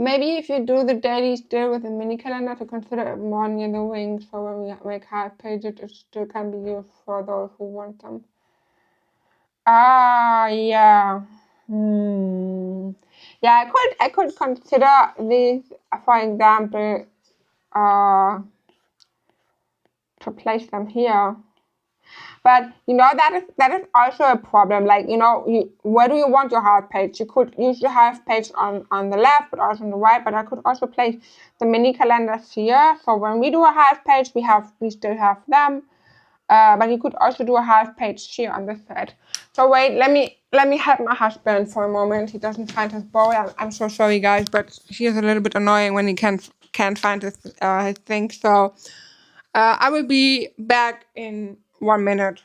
Maybe if you do the daily still with a mini calendar to consider it more near the wing, so when we make half pages, it still can be used for those who want them. Yeah. Yeah, I could consider this, for example, to place them here. But that is also a problem. Like, where do you want your half page? You could use your half page on the left, but also on the right. But I could also place the mini calendars here. So when we do a half page, we still have them. But you could also do a half page here on this side. So wait, let me help my husband for a moment. He doesn't find his bowl. I'm so sorry, guys, but he is a little bit annoying when he can't find his thing. So I will be back in 1 minute.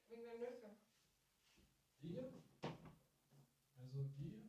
Wegen der Nüsse. Die? Also die?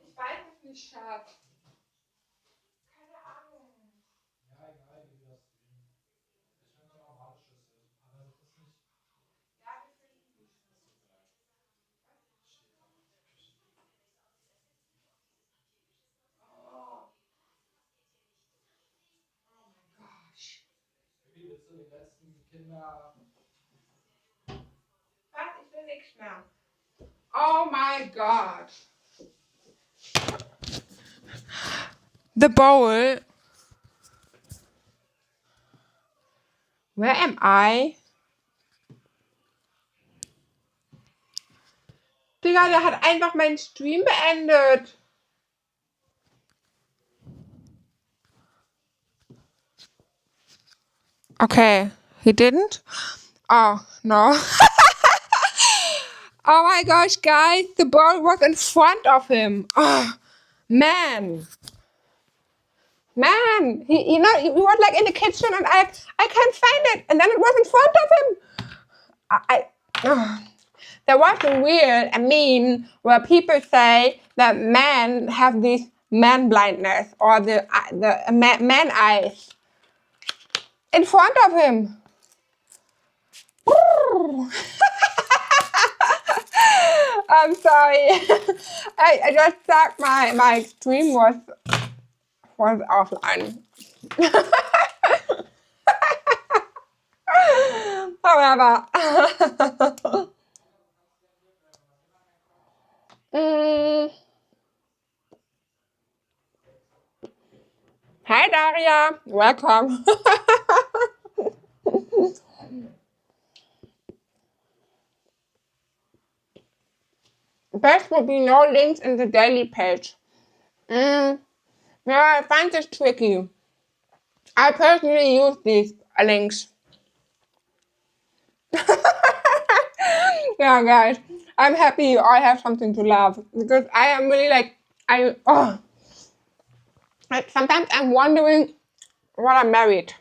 Ich weiß es nicht, Schatz. Keine Ahnung. Ja, egal, wie wir das drehen. Ich will eine normale Schüssel, aber das ist nicht. Ja, das will ich nicht. Es tut mir leid. Steht gerade noch in der Küche. Oh. Oh my gosh. Baby, willst du den letzten Kinder. Was? Ich will nichts mehr. Oh my god. The bowl. Where am I? Digga, der hat einfach meinen Stream beendet. Okay, he didn't? Oh, no. Oh my gosh, guys, the ball was in front of him. Oh, Man, he was like in the kitchen, and I can't find it, and then it was in front of him. There was a meme where people say that men have this man blindness or the man eyes in front of him. I'm sorry. I just thought my stream was offline. However. Hi Daria, welcome. Best will be no links in the daily page. Yeah, I find this tricky. I personally use these links. Yeah, guys, I'm happy you all have something to love because I am really like, sometimes I'm wondering what I'm married.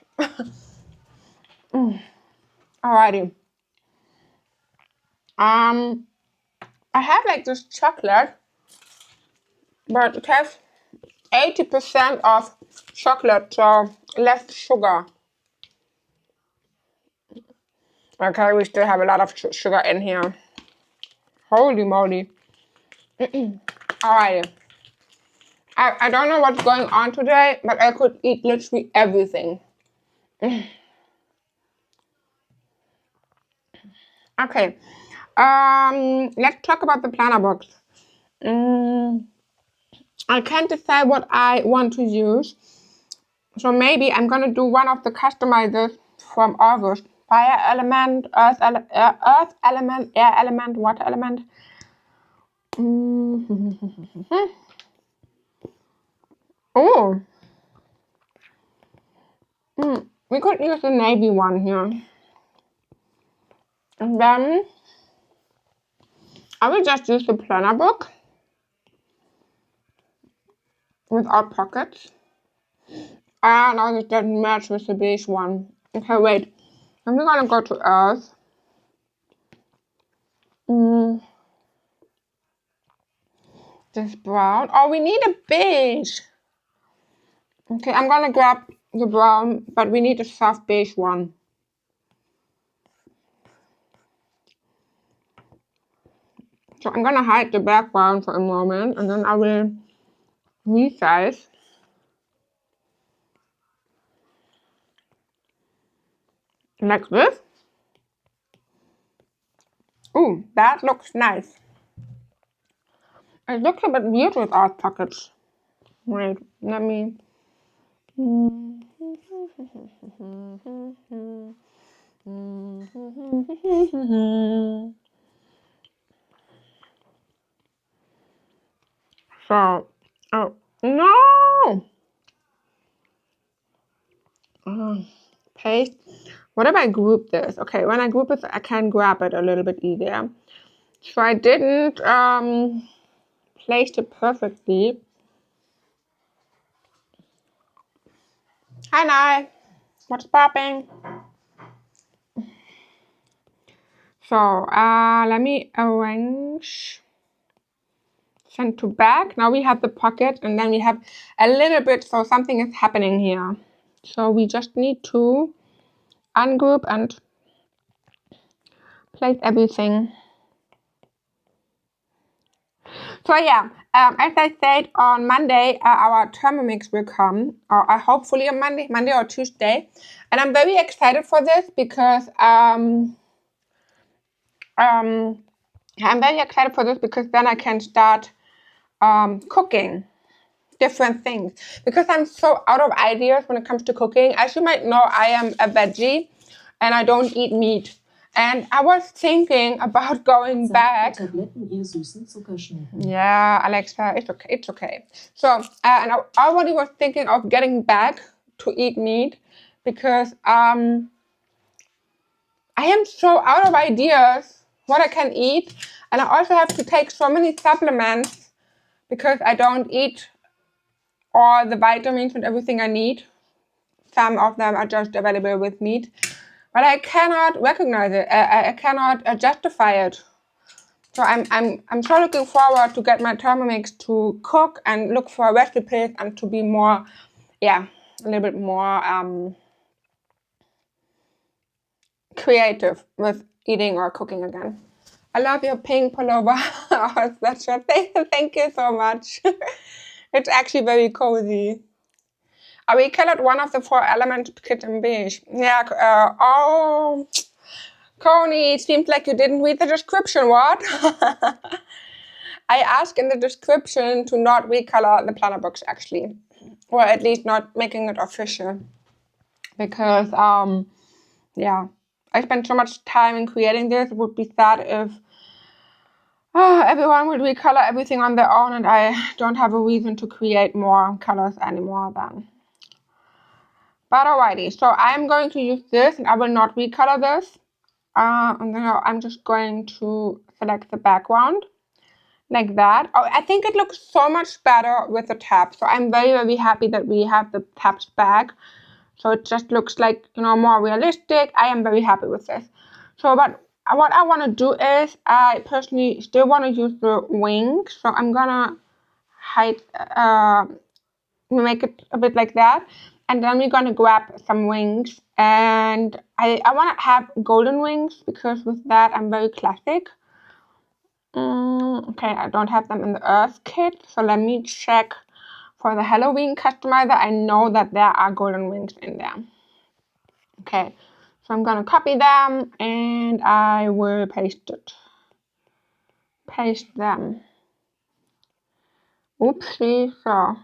Alrighty. I have like this chocolate, but it has 80% of chocolate, so less sugar. Okay, we still have a lot of sugar in here. Holy moly. Alright. I don't know what's going on today, but I could eat literally everything. Okay. Let's talk about the planner box. I can't decide what I want to use. So maybe I'm gonna do one of the customizers from August. Fire element, earth element, air element, water element. Oh. We could use the navy one here. And then I will just use the planner book without pockets. Ah, no, this doesn't match with the beige one. Okay, wait. I'm gonna go to earth. This brown. Oh, we need a beige. Okay, I'm gonna grab the brown, but we need a soft beige one. So I'm gonna hide the background for a moment, and then I will resize. Like this. Ooh, that looks nice. It looks a bit weird without pockets. Wait, let me... So, oh, no! Paste. What if I group this? Okay, when I group it, I can grab it a little bit easier. So I didn't place it perfectly. Hi, Nye. What's popping? So, let me arrange. Send to back. Now we have the pocket, and then we have a little bit, so something is happening here. So we just need to ungroup and place everything. So yeah, as I said, on Monday our Thermomix will come, or hopefully on Monday or Tuesday, and I'm very excited for this because I'm very excited for this because then I can start cooking different things, because I'm so out of ideas when it comes to cooking. As you might know, I am a veggie and I don't eat meat. And I was thinking about going back. Yeah, Alexa, it's okay. It's okay. So, and I already was thinking of getting back to eat meat because I am so out of ideas what I can eat, and I also have to take so many supplements because I don't eat all the vitamins and everything I need. Some of them are just available with meat, but I cannot recognize it. I cannot justify it. So I'm so looking forward to get my Thermomix to cook and look for recipes and to be more, a little bit more creative with eating or cooking again. I love your pink pullover or sweatshirt. Thank you so much. It's actually very cozy. We colored one of the 4 elements kit in beige. Yeah, oh, Coney, it seems like you didn't read the description, what? I asked in the description to not recolor the planner books, actually. Or at least not making it official. Because, yeah, I spent so much time in creating this. It would be sad if everyone would recolor everything on their own and I don't have a reason to create more colors anymore then. But alrighty, so I'm going to use this and I will not recolor this. And then I'm just going to select the background like that. Oh, I think it looks so much better with the tabs. So I'm very, very happy that we have the tabs back. So it just looks like, more realistic. I am very happy with this. So, but what I want to do is, I personally still want to use the wings. So I'm gonna hide, make it a bit like that. And then we're gonna grab some wings. And I want to have golden wings because with that I'm very classic. Okay, I don't have them in the Earth kit. So let me check for the Halloween customizer. I know that there are golden wings in there. Okay, so I'm gonna copy them and I will paste it. Paste them. Oopsie, so.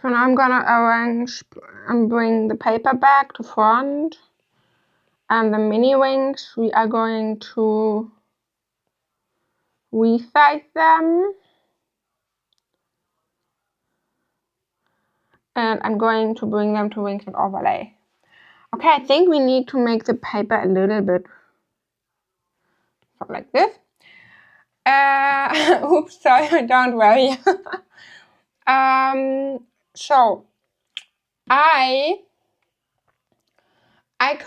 So now I'm gonna arrange and bring the paper back to front. And the mini wings, we are going to resize them. And I'm going to bring them to wings and overlay. Okay, I think we need to make the paper a little bit so like this. Oops, sorry, don't worry. So I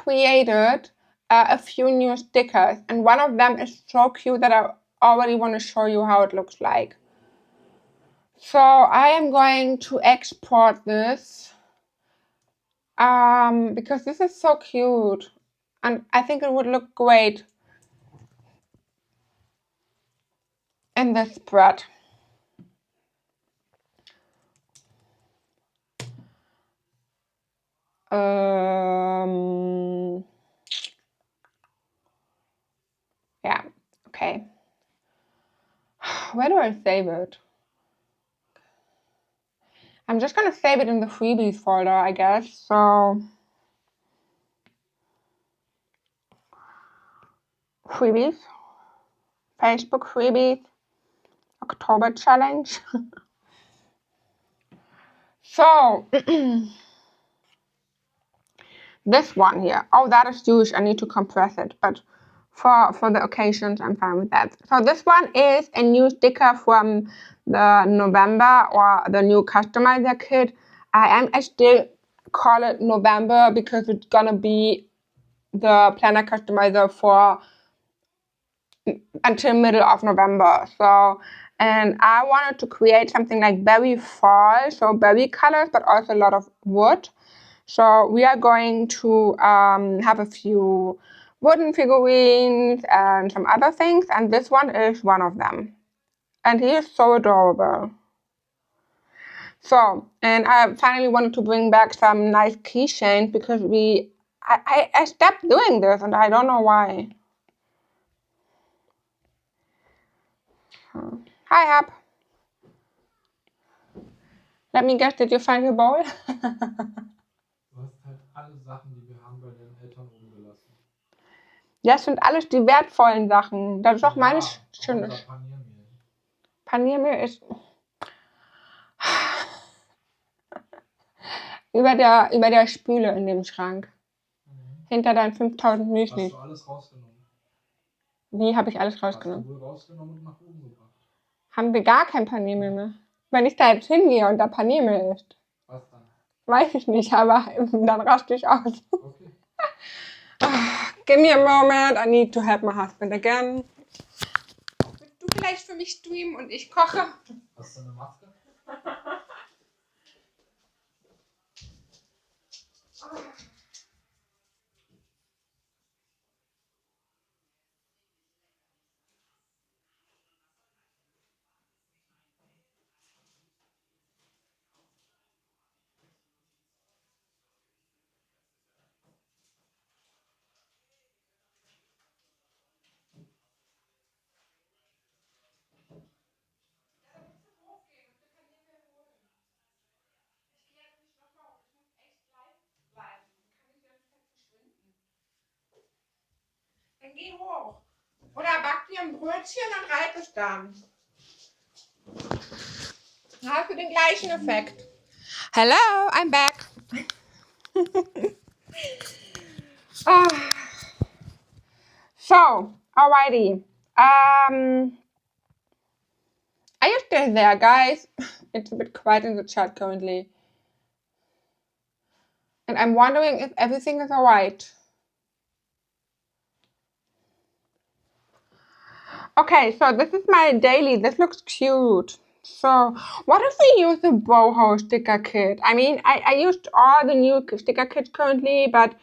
created a few new stickers, and one of them is so cute that I already want to show you how it looks like. So I am going to export this because this is so cute, and I think it would look great in this spread. Yeah, okay. Where do I save it? I'm just gonna save it in the freebies folder, I guess. So freebies, Facebook freebies, October challenge. So this one here. Oh, that is huge. I need to compress it, but for the occasions, I'm fine with that. So this one is a new sticker from the November or the new customizer kit. I still call it November because it's gonna be the planner customizer for until middle of November. So, and I wanted to create something like berry fall, so berry colors, but also a lot of wood. So we are going to have a few wooden figurines and some other things, and this one is one of them. And he is so adorable. So, and I finally wanted to bring back some nice keychains because I stopped doing this and I don't know why. Hi, Hap. Let me guess, did you find your bowl? Du hast halt alle Sachen, die wir haben, bei deinen Eltern oben gelassen. Das sind alles die wertvollen Sachen. Das ist auch meine schöne. Paniermehl. Paniermehl ist über der Spüle in dem Schrank. Hinter deinen 5000 Müsli. Hast du alles rausgenommen? Wie habe ich alles Hast rausgenommen? du wohl rausgenommen und nach oben gebracht. Haben wir gar kein Paniermehl mehr. Wenn ich da jetzt hingehe und da Paniermehl ist, Was dann? weiß ich nicht, aber dann raste ich aus. Okay. Give me a moment, I need to help my husband again. Willst du vielleicht für mich streamen und ich koche? Hast du eine Maske? Dann geh hoch. Oder back dir ein Brötchen und reit es dann. Dann hast du den gleichen Effekt. Hello, I'm back. So, alrighty. Are you still there, guys? It's a bit quiet in the chat currently. And I'm wondering if everything is alright. Okay, so this is my daily. This looks cute. So, what if we use the boho sticker kit? I mean, I used all the new sticker kits currently, but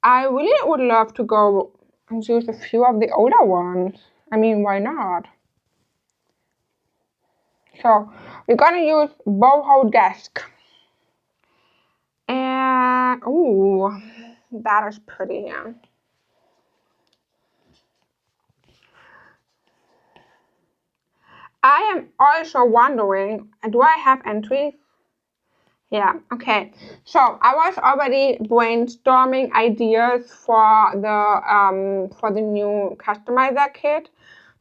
I really would love to go and use a few of the older ones. I mean, why not? So, we're gonna use boho desk. And, ooh, that is pretty, yeah. I am also wondering, do I have entries? Yeah, okay. So I was already brainstorming ideas for the new customizer kit.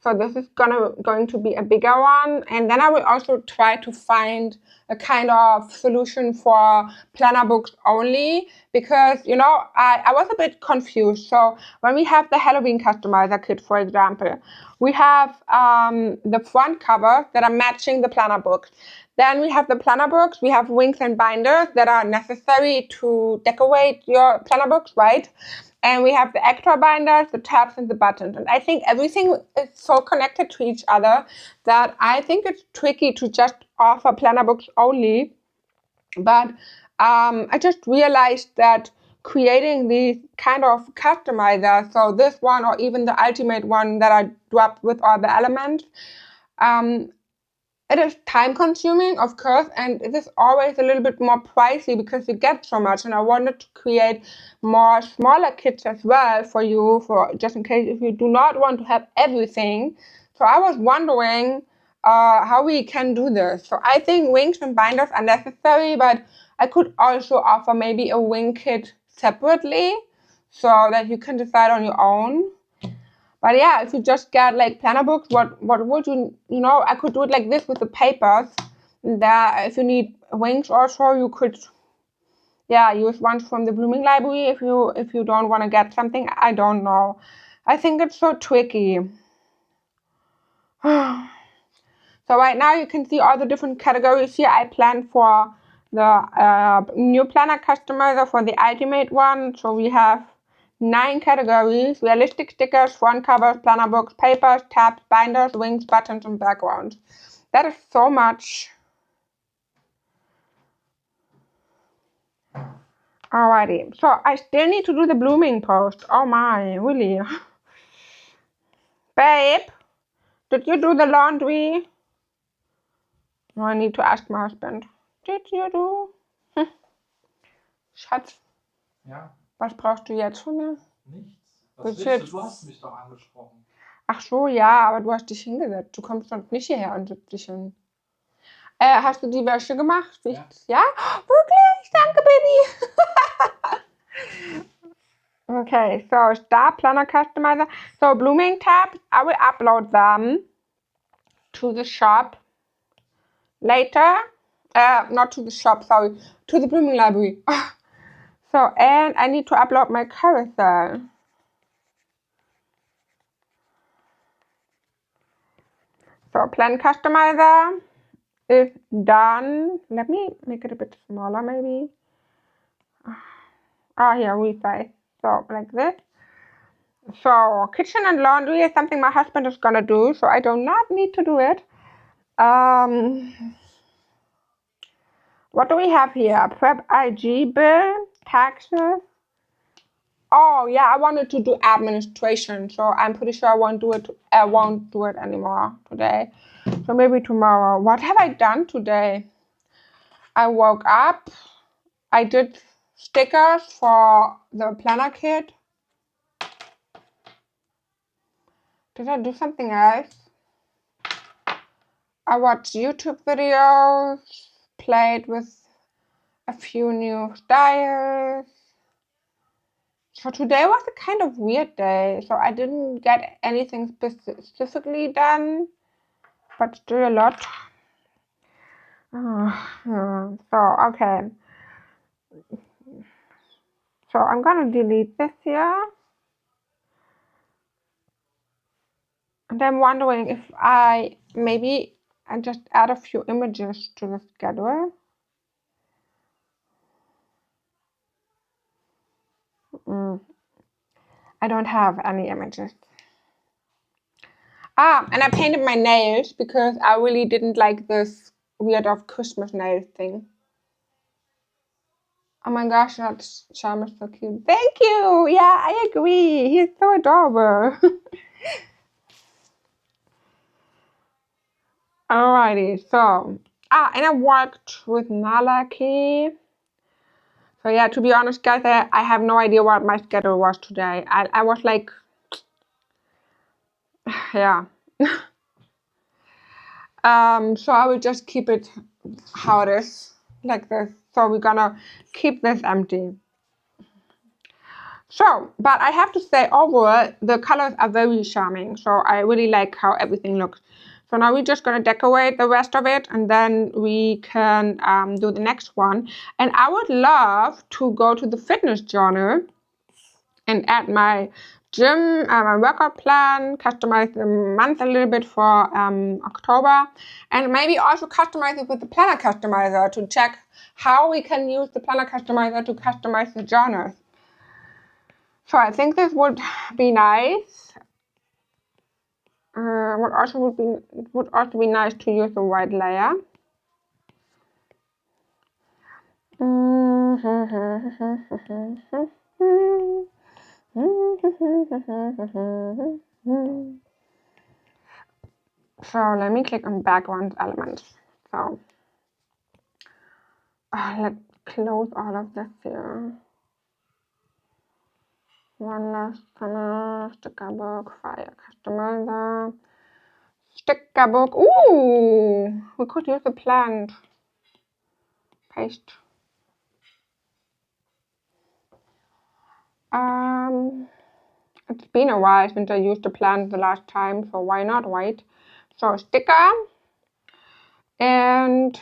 So this is going to be a bigger one, and then I will also try to find a kind of solution for planner books only, because I was a bit confused. So when we have the Halloween customizer kit, for example, we have the front covers that are matching the planner books. Then we have the planner books. We have wings and binders that are necessary to decorate your planner books, right? And we have the extra binders, the tabs, and the buttons. And I think everything is so connected to each other that I think it's tricky to just offer planner books only. But I just realized that creating these kind of customizers, so this one or even the ultimate one that I dropped with all the elements, it is time consuming, of course, and it is always a little bit more pricey because you get so much. And I wanted to create more smaller kits as well for you, for just in case if you do not want to have everything. So I was wondering how we can do this. So I think wings and binders are necessary, but I could also offer maybe a wing kit separately so that you can decide on your own. But yeah, if you just get like planner books, what would I could do it like this with the papers. That if you need wings also, you could use ones from the Blooming Library if you don't want to get something. I don't know. I think it's so tricky. So right now you can see all the different categories here. I planned for the new planner customizer for the ultimate one. So we have 9 categories: realistic stickers, front covers, planner books, papers, tabs, binders, wings, buttons, and backgrounds. That is so much. Alrighty, so I still need to do the blooming post. Oh my, really? Babe, did you do the laundry? No, I need to ask my husband. Did you do? Schatz, Ja, was brauchst du jetzt von mir? nichts. Was Willst du willst du? jetzt- Du hast mich doch angesprochen. Ach so, ja, aber du hast dich hingesetzt. Du kommst sonst nicht hierher und setzt dich hin. Hast du die Wäsche gemacht? Ja. Ja? Wirklich? Danke, Baby. Okay, so Star Planner Customizer. So blooming tabs, I will upload them to the shop later. Not to the shop, sorry, to the Blooming Library. So, and I need to upload my carousel. So plan customizer is done. Let me make it a bit smaller maybe. Here resize. So like this. So kitchen and laundry is something my husband is gonna do, so I do not need to do it. What do we have here? Prep IG bill, taxes. Oh yeah, I wanted to do administration, so I'm pretty sure I won't do it. I won't do it anymore today. So maybe tomorrow. What have I done today? I woke up. I did stickers for the planner kit. Did I do something else? I watched YouTube videos, played with a few new styles. So today was a kind of weird day. So I didn't get anything specifically done, but still a lot. So, okay. So I'm gonna delete this here. And I'm wondering if I just add a few images to the schedule. I don't have any images. And I painted my nails because I really didn't like this weird of Christmas nail thing. Oh my gosh, that charm is so cute. Thank you. Yeah, I agree. He's so adorable. Alrighty, so and I worked with Malaki. So yeah, to be honest, guys, I have no idea what my schedule was today. I was like, yeah. So I will just keep it how it is, like this. So we're gonna keep this empty. So, but I have to say, overall, the colors are very charming. So I really like how everything looks. So now we're just going to decorate the rest of it, and then we can do the next one. And I would love to go to the fitness journal and add my gym, my workout plan, customize the month a little bit for October, and maybe also customize it with the planner customizer to check how we can use the planner customizer to customize the journals. So I think this would be nice. Would also be nice to use a white layer. So let me click on background elements. So let's close all of this here. One last color, sticker book, fire customizer, sticker book. Ooh, we could use a plant. Paste. It's been a while since I used the plant the last time, so why not, right? So sticker. And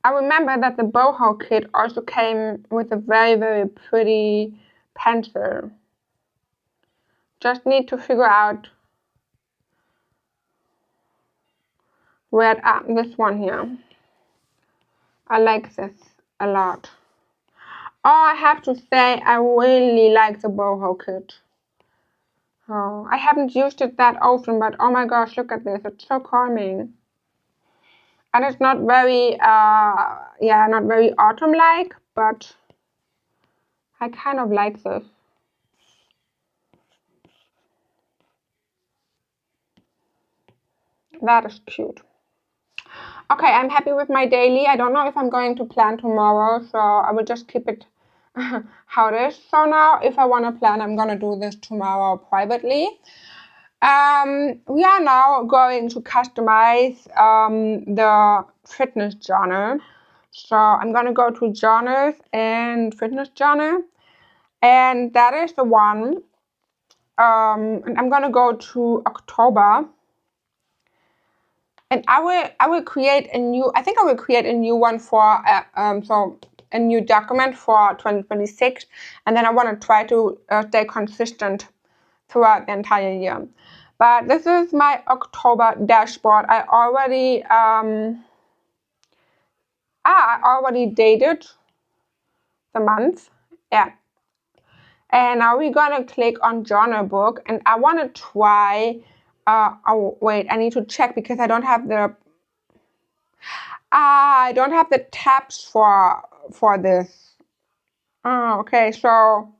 I remember that the boho kit also came with a very, very pretty pencil. Just need to figure out where this one here. I like this a lot. Oh, I have to say I really like the boho kit. Oh, I haven't used it that often, but oh my gosh, look at this. It's so calming. And it's not very, not very autumn-like, but I kind of like this. That is cute. Okay, I'm happy with my daily. I don't know if I'm going to plan tomorrow, so I will just keep it how it is. So now, if I want to plan, I'm going to do this tomorrow privately. We are now going to customize the fitness journal. So I'm going to go to journals and fitness journal. And that is the one. And I'm going to go to October. And I will create a new, I think I will create a new one for, so a new document for 2026. And then I want to try to stay consistent throughout the entire year. But this is my October dashboard. I already dated the month. Yeah. And now we're gonna click on journal book, and I wanna try, oh wait, I need to check because I don't have the tabs for this. Oh, okay, so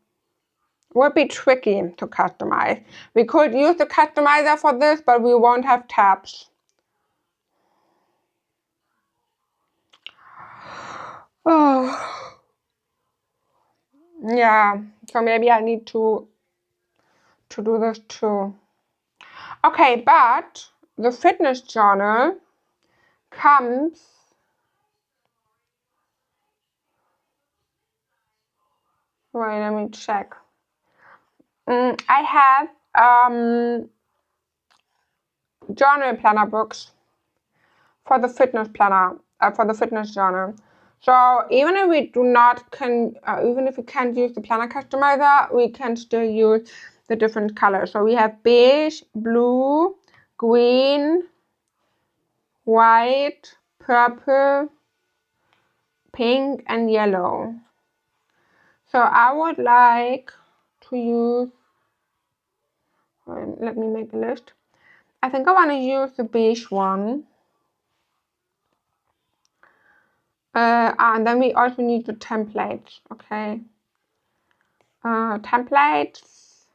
would be tricky to customize. We could use the customizer for this, but we won't have tabs. Oh, yeah, so maybe I need to do this too. Okay, but the fitness journal comes, wait, let me check. I have journal planner books for the fitness planner, for the fitness journal. So even if we even if we can't use the planner customizer, we can still use the different colors. So we have beige, blue, green, white, purple, pink, and yellow. So I would like to use, let me make a list. I think I want to use the beige one. And then we also need the templates, okay? Templates,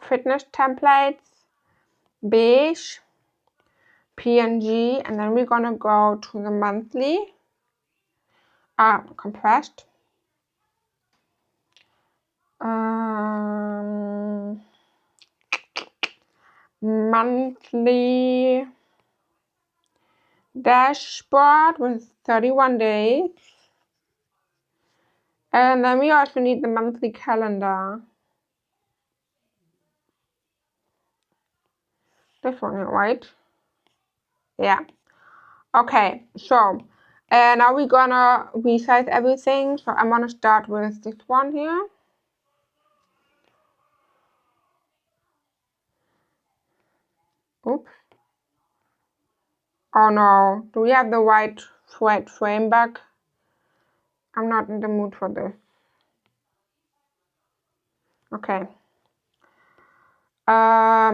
fitness templates, beige, PNG, and then we're gonna go to the monthly, compressed. Monthly dashboard with 31 days. And then we also need the monthly calendar. This one here, right? Yeah. Okay, so now we're gonna resize everything. So I'm gonna start with this one here. Oops. Oh no, do we have the white frame back? I'm not in the mood for this. Okay.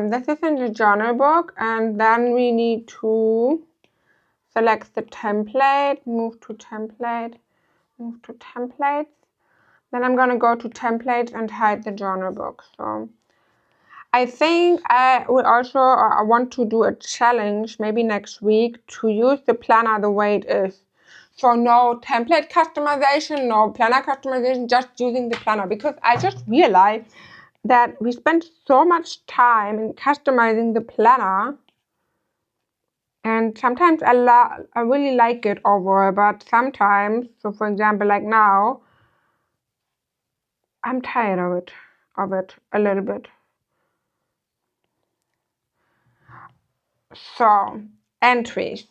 This is in the journal book, and then we need to select the template, move to template, move to templates. Then I'm gonna go to templates and hide the journal book. So I think I will also want to do a challenge maybe next week to use the planner the way it is. So no template customization, no planner customization, just using the planner, because I just realized that we spend so much time in customizing the planner, and sometimes I really like it overall, but sometimes, so for example, like now, I'm tired of it a little bit. So entries.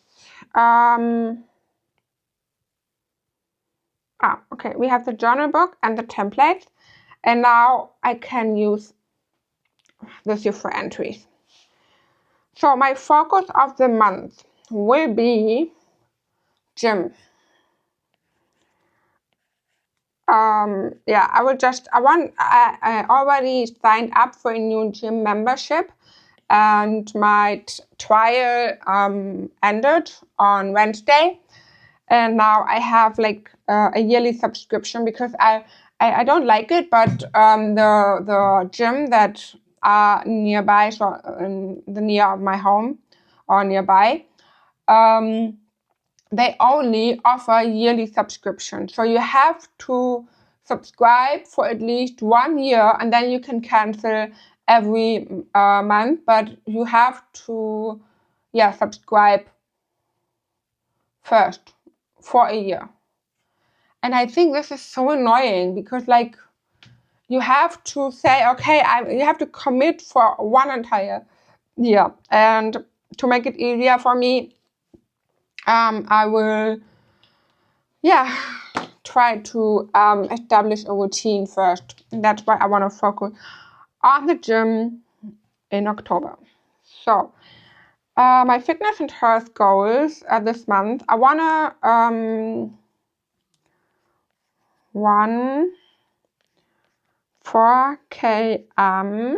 Okay, we have the journal book and the template, and now I can use this here for entries. So my focus of the month will be gym. Yeah, I already signed up for a new gym membership, and my trial ended on Wednesday. And now I have like a yearly subscription because I don't like it, but the gym that are nearby, so in the near of my home or nearby, they only offer a yearly subscription. So you have to subscribe for at least 1 year, and then you can cancel every month, but you have to subscribe first for a year. And I think this is so annoying because, like, you have to say, okay, you have to commit for 1 entire year. And to make it easier for me, I will, try to establish a routine first. And that's why I want to focus on the gym in October. So, my fitness and health goals this month. I want to run 4 km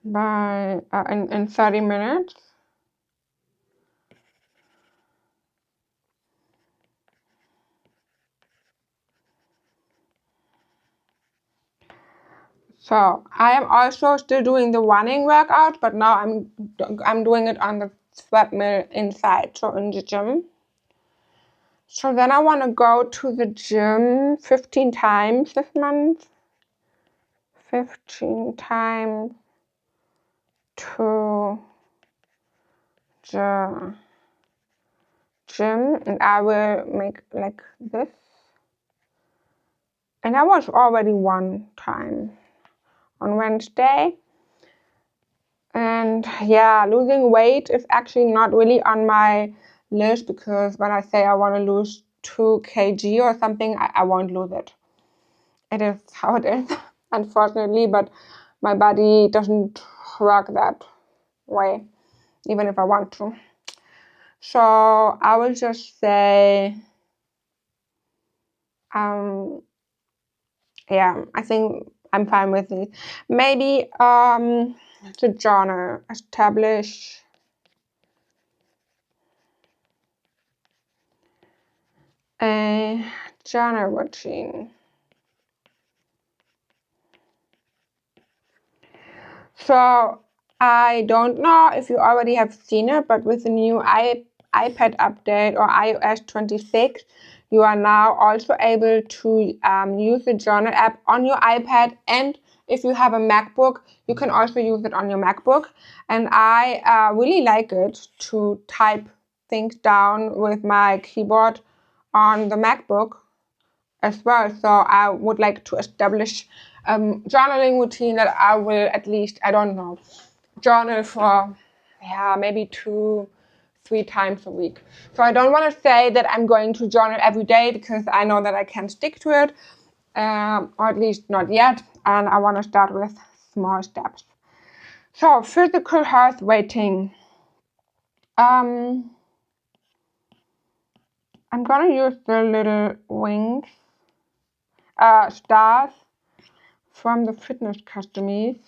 by in 30 minutes. So I am also still doing the running workout, but now I'm doing it on the treadmill inside, so in the gym. So then I want to go to the gym 15 times this month. 15 times to the gym, and I will make like this. And I was already one time on Wednesday. And yeah, losing weight is actually not really on my list, because when I say I want to lose 2 kg or something, I won't lose it. It is how it is, unfortunately, but my body doesn't work that way, even if I want to. So I will just say, yeah, I think I'm fine with it. Maybe the journal, establish a journal routine. So I don't know if you already have seen it, but with the new iPad update or iOS 26, you are now also able to use the journal app on your iPad, and if you have a MacBook, you can also use it on your MacBook. And I really like it to type things down with my keyboard on the MacBook as well. So I would like to establish journaling routine that I will at least, I don't know, journal for maybe 2-3 times a week. So I don't want to say that I'm going to journal every day, because I know that I can't stick to it, or at least not yet, and I want to start with small steps. So physical health rating. I'm gonna use the little wings, stars from the fitness customies.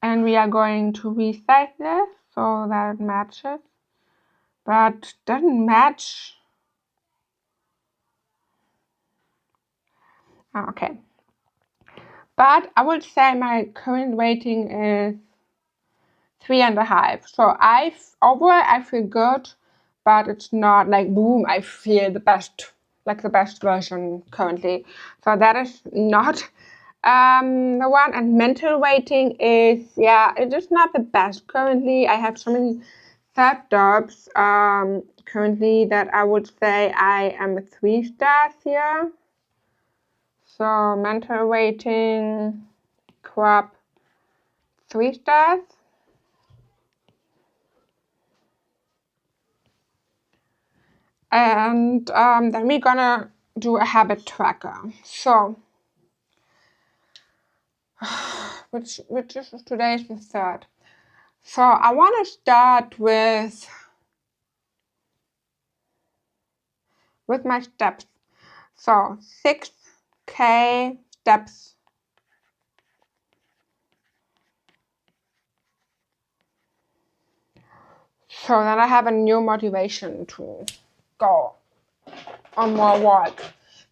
And we are going to resize this so that it matches, but doesn't match. Okay. But I would say my current rating is 3.5. So overall I feel good, but it's not like boom, I feel the best, like the best version currently. So that is not the one. And mental rating is, it is not the best currently. I have so many self-doubts currently that I would say I am a 3 stars here. So mental rating, crop, 3 stars. And then we're gonna do a habit tracker. So, which is today is the 3rd. So I want to start with my steps. So 6K steps. So then I have a new motivation to go on more walk,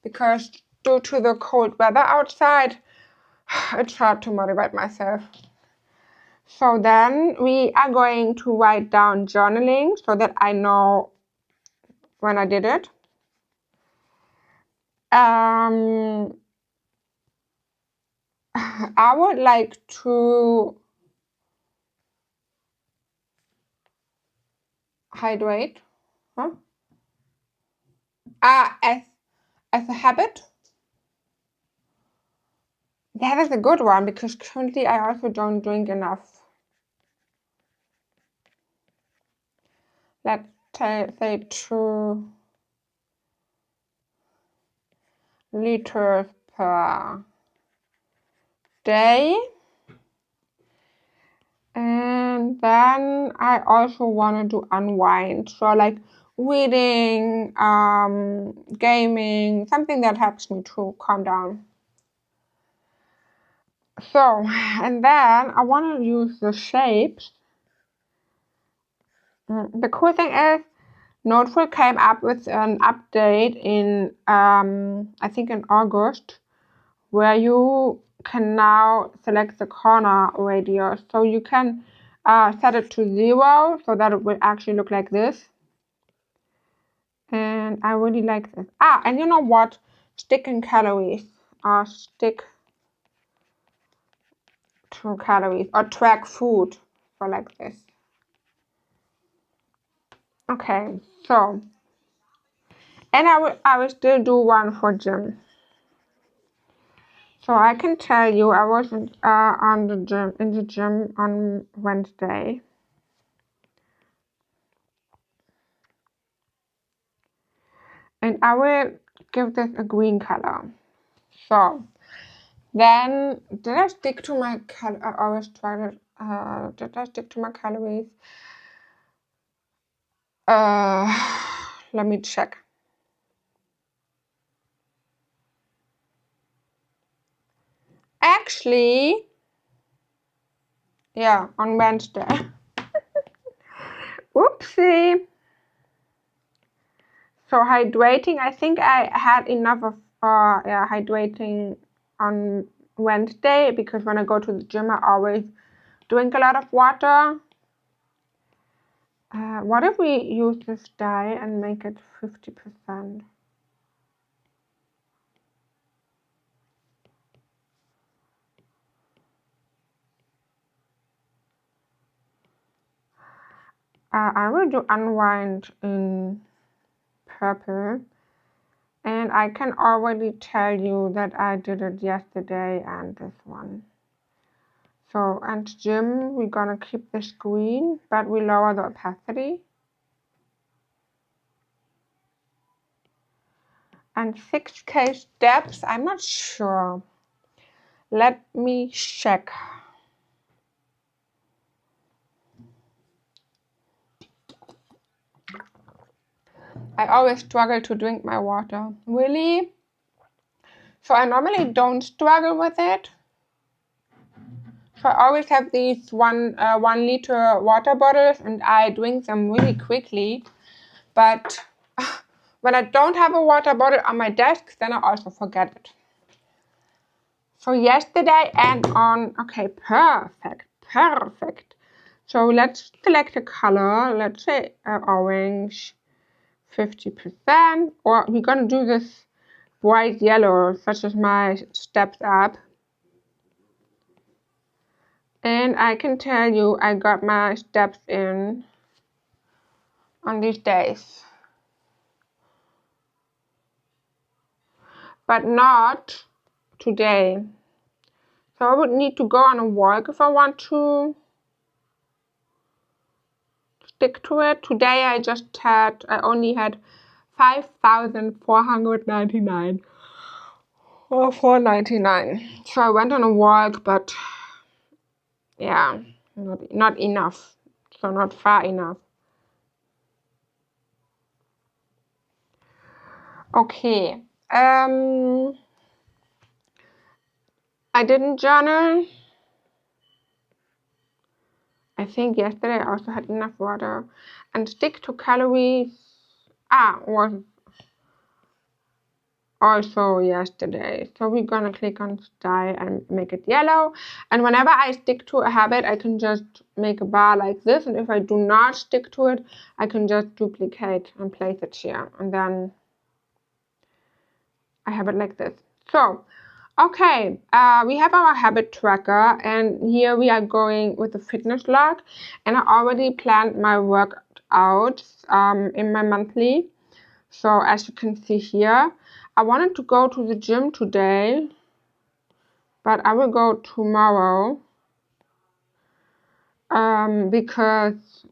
because due to the cold weather outside, it's hard to motivate myself. So then we are going to write down journaling so that I know when I did it. I would like to hydrate. Huh? As a habit. That is a good one because currently I also don't drink enough. Let's say 2 liters per day. And then I also want to do unwind. So like reading, gaming, something that helps me to calm down. So, and then I want to use the shapes. The cool thing is, Noteful came up with an update in, I think in August, where you can now select the corner radius. So you can set it to 0 so that it will actually look like this. And I really like this. And you know what? Stick in calories. Stick to calories or track food. So like this. Okay, so. And I will still do one for gym. So I can tell you I was in the gym on Wednesday. And I will give this a green color. So then, did I stick to my color? I always try to, did I stick to my calories? Let me check. Actually, yeah, on Wednesday. Oopsie. So hydrating, I think I had enough of hydrating on Wednesday because when I go to the gym, I always drink a lot of water. What if we use this dye and make it 50%? I will do unwind in purple. And I can already tell you that I did it yesterday and this one. So, and gym, we're gonna keep this green, but we lower the opacity. And 6K steps, I'm not sure. Let me check. I always struggle to drink my water. Really? So I normally don't struggle with it. So I always have these 1 liter water bottles and I drink them really quickly. But when I don't have a water bottle on my desk, then I also forget it. So yesterday and on, okay, perfect. So let's select a color, let's say orange, 50%, or we're gonna do this bright yellow, such as my steps up. And I can tell you I got my steps in on these days. But not today. So I would need to go on a walk if I want to stick to it. Today I only had 5,499 or 499. So I went on a walk, but yeah, not enough. So not far enough. Okay. I didn't journal. I think yesterday I also had enough water. And stick to calories. Was also yesterday. So we're gonna click on style and make it yellow. And whenever I stick to a habit, I can just make a bar like this. And if I do not stick to it, I can just duplicate and place it here. And then I have it like this. So, okay, we have our habit tracker, and here we are going with the fitness log, and I already planned my workout out in my monthly. So as you can see here, I wanted to go to the gym today, but I will go tomorrow because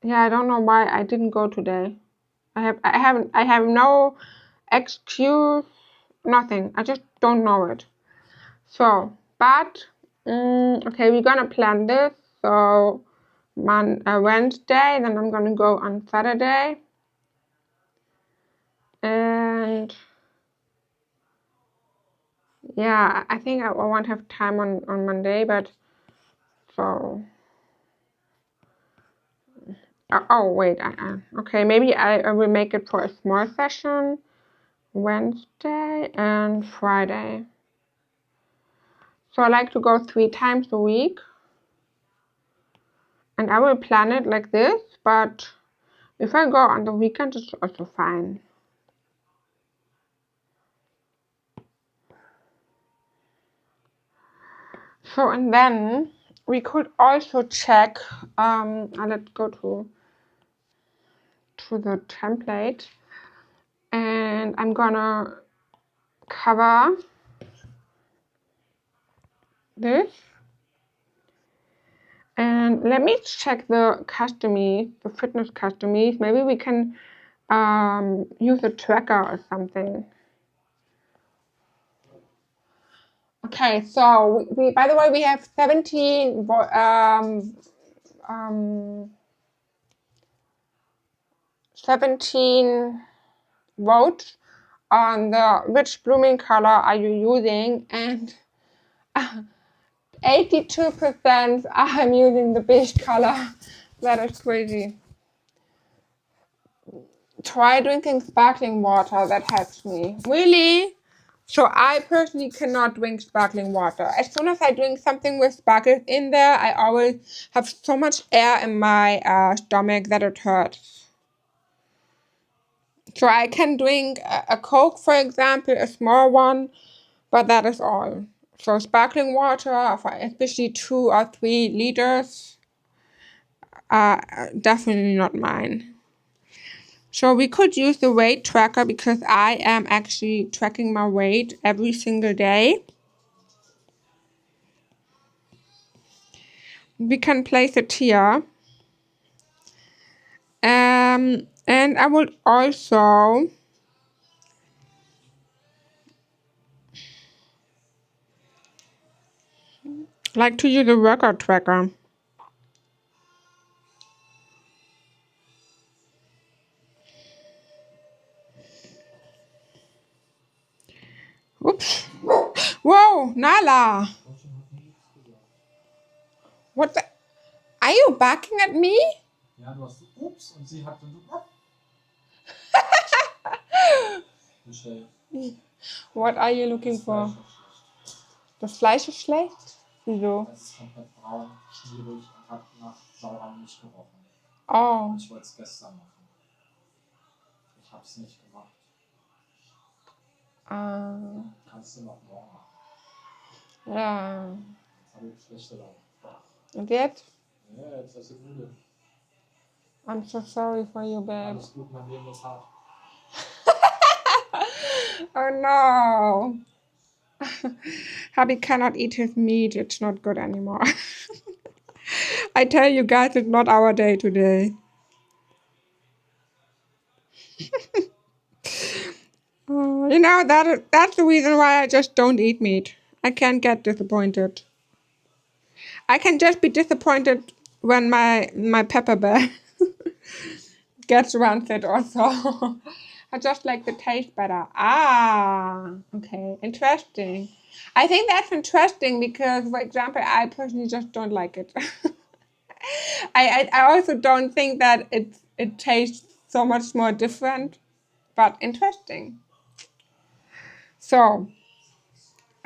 I don't know why I didn't go today. I have no excuse, nothing. I just don't know it. So, but okay, we're gonna plan this. So, Wednesday, then I'm gonna go on Saturday, and yeah, I think I won't have time on Monday, but so. Oh wait, okay, maybe I will make it for a small session Wednesday and Friday. So I like to go 3 times a week, and I will plan it like this, but if I go on the weekend, it's also fine. So, and then we could also check, let's go to the template, and I'm gonna cover this. And let me check the customies, the fitness customies. Maybe we can use a tracker or something. Okay, so we by the way, we have 17 votes on the which blooming color are you using, and 82% I'm using the beige color. That is crazy. Try drinking sparkling water, that helps me. Really? So I personally cannot drink sparkling water. As soon as I drink something with sparkles in there, I always have so much air in my stomach that it hurts. So I can drink a Coke, for example, a small one, but that is all. So sparkling water, especially 2 or 3 liters, definitely not mine. So we could use the weight tracker because I am actually tracking my weight every single day. We can place it here. And I would also like to use a workout tracker. Oops. Whoa, Nala. What the? Are you barking at me? Ja, du hast ups und sie hatte Michelle. What are you looking for? Das Fleisch ist schlecht? Wieso? Es ist komplett braun, schwierig und hat nach Sauermilch gerochen. Oh. Ich wollte es gestern machen. Ich habe es nicht gemacht. Kannst du noch morgen machen. Ja. Jetzt habe ich schlechte Laune. Und jetzt? Ja, jetzt hast du müde. I'm so sorry for you, babe. Alles gut, mein Leben ist hart. Oh no. Hubby cannot eat his meat. It's not good anymore. I tell you guys, it's not our day today. You know, that's the reason why I just don't eat meat. I can't get disappointed. I can just be disappointed when my pepper bear gets rancid also. I just like the taste better. Okay, interesting. I think that's interesting because, for example, I personally just don't like it. I also don't think that it tastes so much more different, but interesting. So,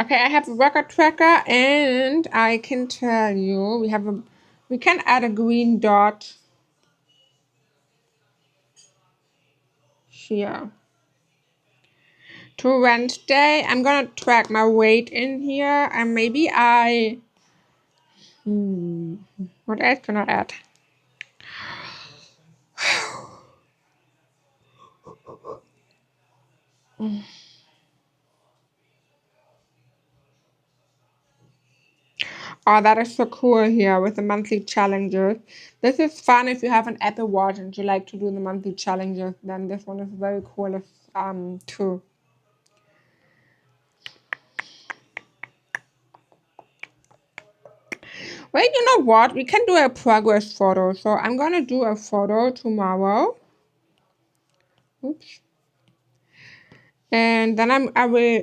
okay, I have a workout tracker, and I can tell you we can add a green dot here. To Wednesday, I'm gonna track my weight in here, and maybe what else can I add? Oh, that is so cool here with the monthly challenges. This is fun if you have an Apple Watch and you like to do the monthly challenges. Then this one is very cool too. Wait, you know what? We can do a progress photo. So I'm gonna do a photo tomorrow. Oops. And then I will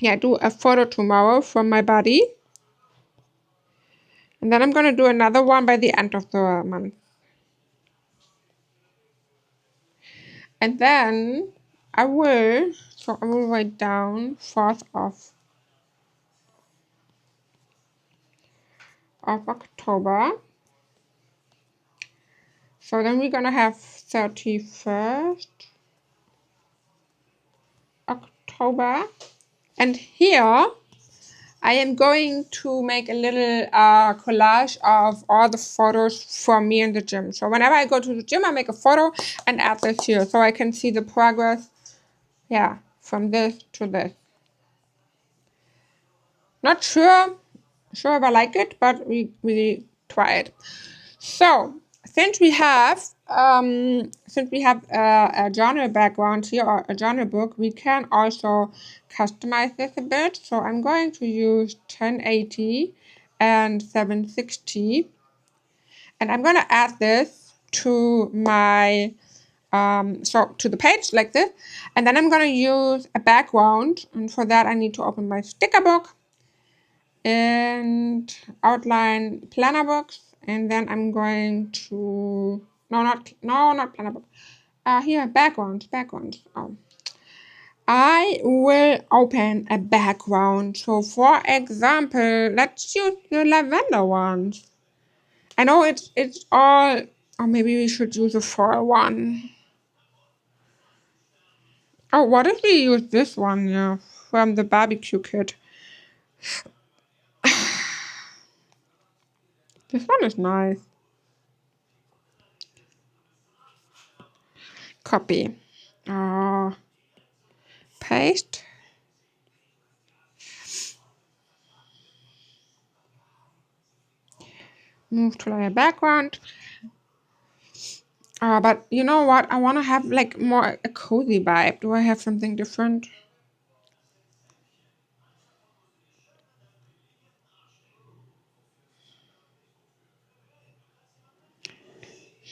do a photo tomorrow from my body. And then I'm gonna do another one by the end of the month. And then I will write down 4th of October. So then we're gonna have 31st October. And here I am going to make a little collage of all the photos from me in the gym. So whenever I go to the gym, I make a photo and add this here so I can see the progress, from this to this. Not sure if I like it, but we try it. So since we have a journal background here or a journal book, we can also customize this a bit. So I'm going to use 1080 and 760, and I'm gonna add this to my to the page like this, and then I'm gonna use a background, and for that I need to open my sticker book and outline planner box, and then I'm going to not planner book. Here background. Oh, I will open a background. So for example, let's use the lavender ones. I know it's all, or maybe we should use a fall one. Oh, what if we use this one, from the barbecue kit? This one is nice. Copy. Paste. Move to layer background. But you know what? I want to have like more a cozy vibe. Do I have something different?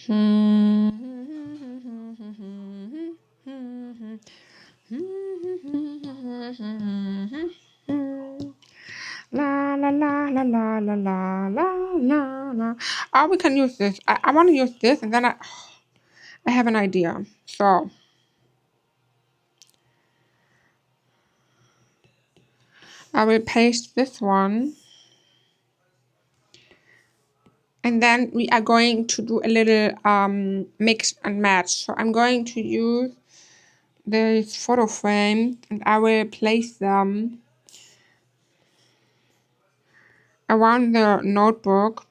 La la la la la la la la la. Oh, we can use this. I want to use this, and then I have an idea. So I will paste this one, and then we are going to do a little mix and match. So I'm going to use this photo frame, and I will place them around the notebook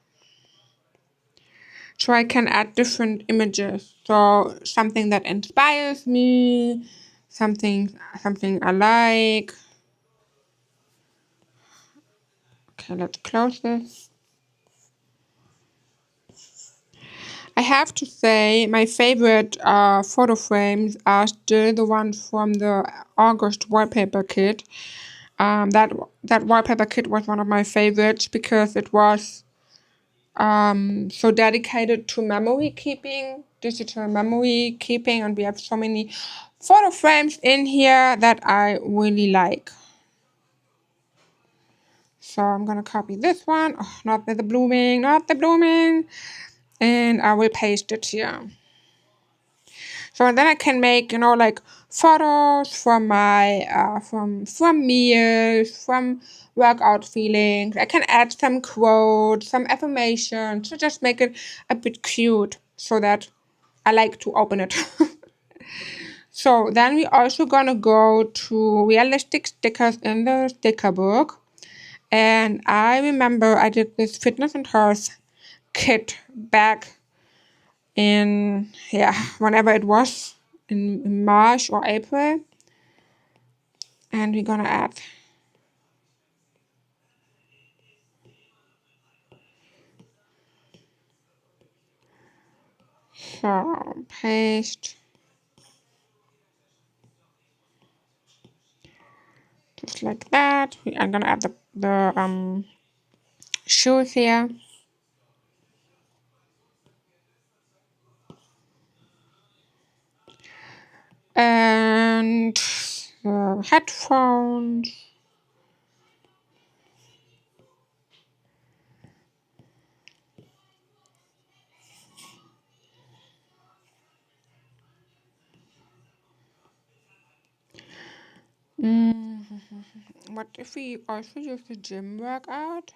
so I can add different images. So something that inspires me, something I like. Okay, let's close this. I have to say my favorite photo frames are still the ones from the August wallpaper kit. That wallpaper kit was one of my favorites because it was so dedicated to memory keeping, digital memory keeping, and we have so many photo frames in here that I really like. So I'm gonna copy this one. Oh, not the blooming, and I will paste it here. So then I can make, like photos from my from meals, from workout feelings. I can add some quotes, some affirmations to just make it a bit cute so that I like to open it. So then we also gonna go to realistic stickers in the sticker book. And I remember I did this fitness and health kit back in, whenever it was. in March or April. And we're gonna add so paste just like that. I'm gonna add the shoes here. And headphones. What if we also use the gym workout?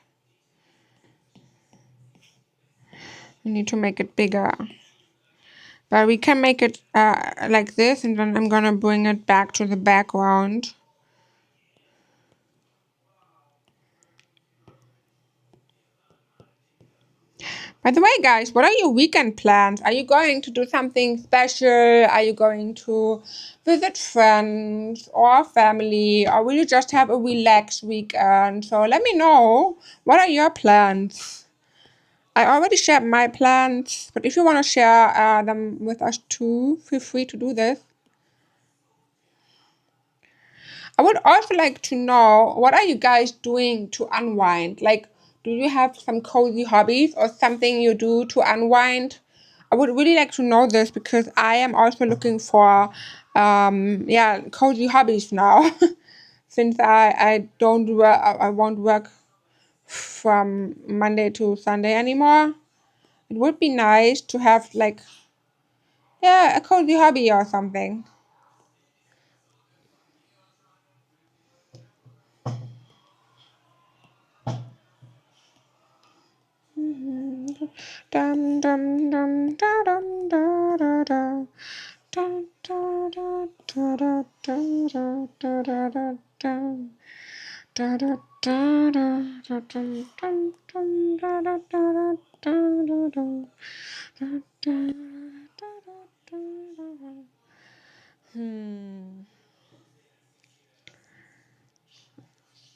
We need to make it bigger. But we can make it like this, and then I'm gonna bring it back to the background. By the way, guys, what are your weekend plans? Are you going to do something special? Are you going to visit friends or family? Or will you just have a relaxed weekend? So let me know. What are your plans? I already shared my plans, but if you want to share them with us too, feel free to do this. I would also like to know, what are you guys doing to unwind? Like, do you have some cozy hobbies or something you do to unwind? I would really like to know this because I am also looking for, cozy hobbies now. Since I don't work, I won't work from Monday to Sunday anymore. It would be nice to have like, a cozy hobby or something. Dum dum dum da dum da da da. Da da da da da da da da da da. Da da da da da dum dum dum da da da da da da da. Da da da da da.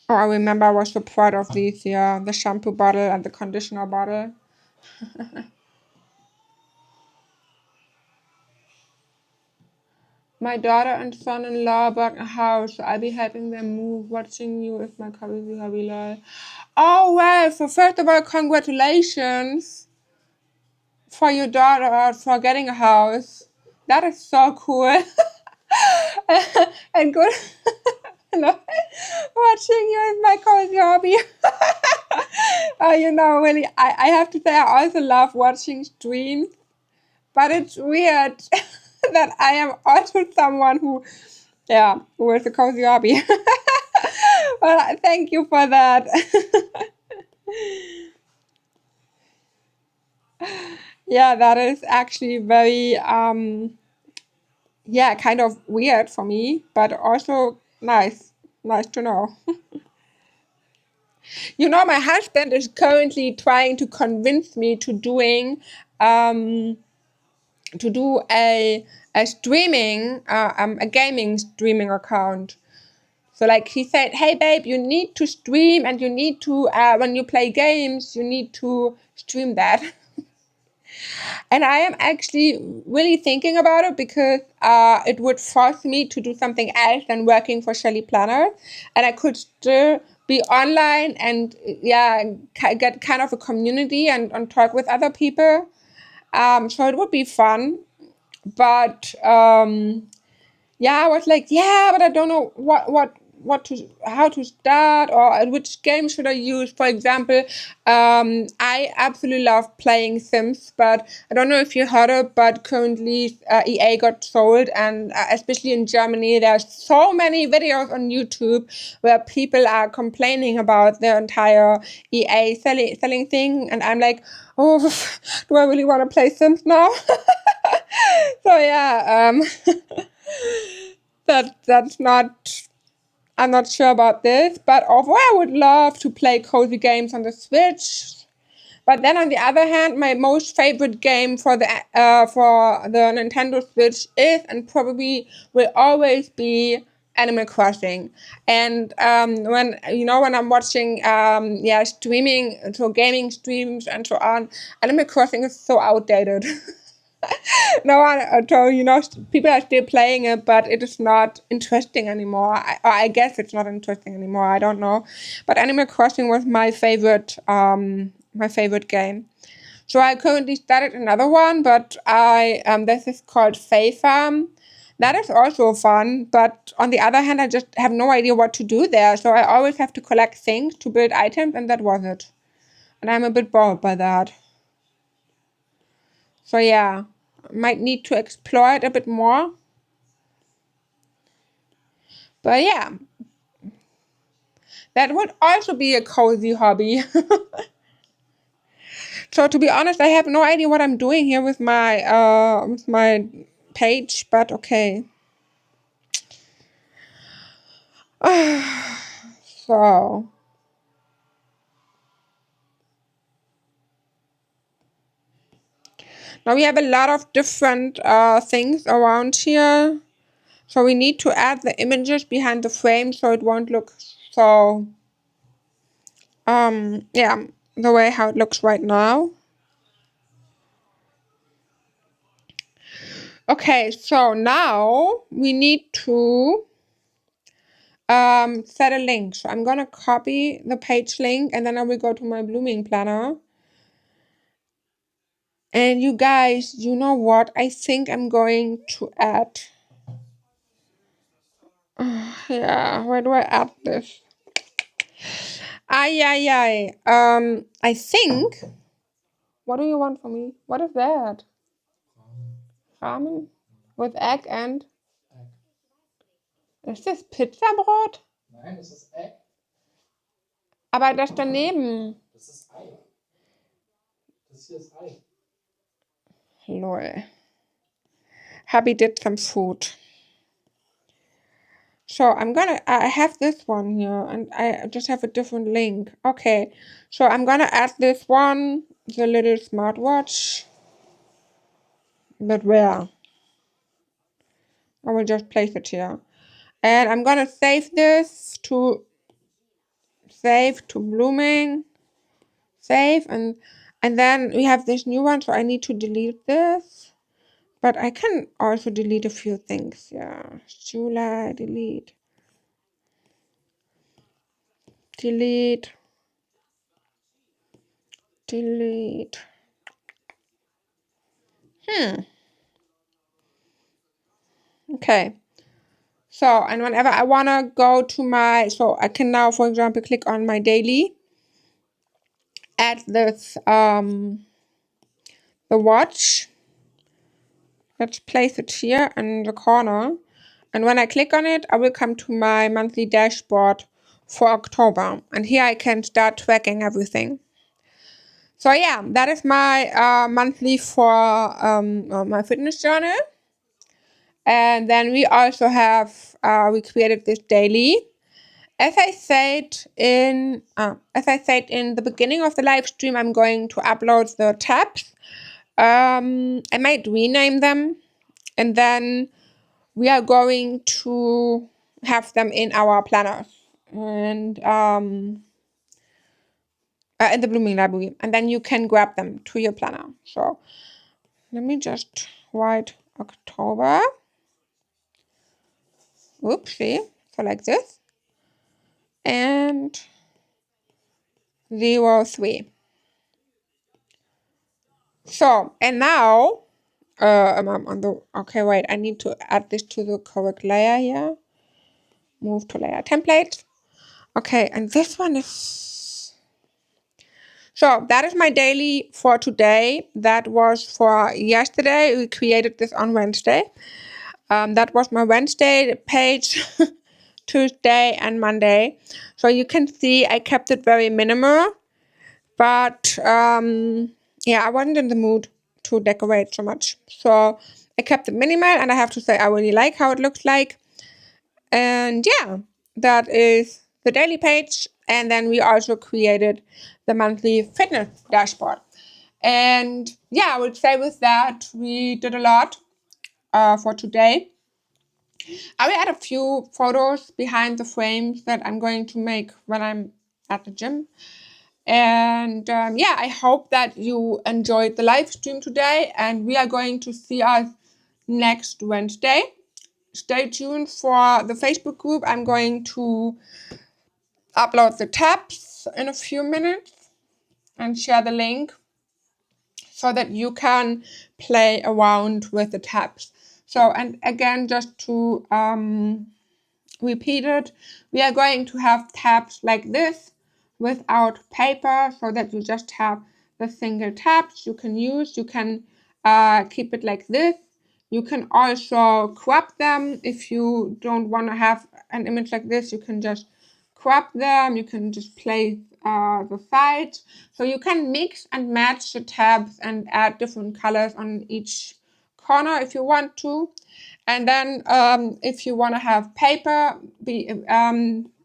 Oh, I remember I was so proud of these, the shampoo bottle and the conditioner bottle. My daughter and son-in-law bought a house, so I'll be helping them move. Watching you is my cozy hobby, lol. Oh, well, so first of all, congratulations for your daughter for getting a house. That is so cool. And good. No, watching you is my cozy hobby. Really, I have to say, I also love watching streams, but it's weird that I am also someone who with a cozy hobby. Well, thank you for that. Yeah, that is actually very kind of weird for me, but also nice. Nice to know. My husband is currently trying to convince me to do a streaming a gaming streaming account. So like he said, hey babe, you need to stream, and you need to when you play games, you need to stream that. And I am actually really thinking about it because it would force me to do something else than working for Shelly Planner, and I could still be online and get kind of a community and talk with other people. So it would be fun, but I was like, but I don't know how to start, or which game should I use. For example, I absolutely love playing Sims, but I don't know if you heard it, but currently EA got sold, and especially in Germany, there's so many videos on YouTube where people are complaining about their entire EA selling thing, and I'm like, oh, do I really want to play Sims now? So that's not. I'm not sure about this, but overall I would love to play cozy games on the Switch. But then on the other hand, my most favorite game for the Nintendo Switch is and probably will always be Animal Crossing. And when I'm watching streaming, so gaming streams and so on, Animal Crossing is so outdated. No one at all, people are still playing it, but it is not interesting anymore. I guess it's not interesting anymore. I don't know. But Animal Crossing was my favorite game. So I currently started another one, but this is called Fae Farm. That is also fun, but on the other hand, I just have no idea what to do there. So I always have to collect things to build items, and that was it. And I'm a bit bored by that. So yeah, might need to explore it a bit more. But yeah, that would also be a cozy hobby. So to be honest, I have no idea what I'm doing here with my page, but okay. So now we have a lot of different things around here. So we need to add the images behind the frame so it won't look so the way how it looks right now. Okay, so now we need to set a link. So I'm gonna copy the page link and then I will go to my blooming planner. And you guys, you know what? I think I'm going to add. Yeah, where do I add this? I think. What do you want from me? What is that? Ramen with egg and. Ist das Pizzabrot? Nein, das ist Egg. Aber das daneben. Das ist Ei. Das hier ist Ei. Lol. Hubby did some food. So I have this one here and I just have a different link. Okay, so I'm gonna add this one, the little smartwatch. But where? I will just place it here. And I'm gonna save this to blooming. Save and then we have this new one, so I need to delete this. But I can also delete a few things. Yeah. July, delete. Delete. Delete. Okay. So, and whenever I want to go to so I can now, for example, click on my daily, add this, the watch. Let's place it here in the corner. And when I click on it, I will come to my monthly dashboard for October. And here I can start tracking everything. So yeah, that is my monthly for my fitness journal. And then we also have, we created this daily. As I said in the beginning of the live stream, I'm going to upload the tabs. I might rename them, and then we are going to have them in our planners and in the Blooming Library, and then you can grab them to your planner. So let me just write October. Oopsie, so like this. And 03. So, and now, I'm on the, okay, wait, I need to add this to the correct layer here. Move to layer template. Okay, and this one is, so that is my daily for today. That was for yesterday. We created this on Wednesday. That was my Wednesday page, Tuesday and Monday. So you can see I kept it very minimal, but yeah, I wasn't in the mood to decorate so much. So I kept it minimal, and I have to say I really like how it looks like. And yeah, that is the daily page. And then we also created the monthly fitness dashboard. And yeah, I would say with that, we did a lot for today. I will add a few photos behind the frames that I'm going to make when I'm at the gym. And yeah, I hope that you enjoyed the live stream today, and we are going to see us next Wednesday. Stay tuned for the Facebook group. I'm going to upload the tabs in a few minutes and share the link so that you can play around with the tabs. So, and again, just to repeat it, we are going to have tabs like this without paper, so that you just have the single tabs you can use. You can keep it like this. You can also crop them. If you don't want to have an image like this, you can just crop them. You can just place the sides. So you can mix and match the tabs and add different colors on each corner if you want to. And then if you want to have paper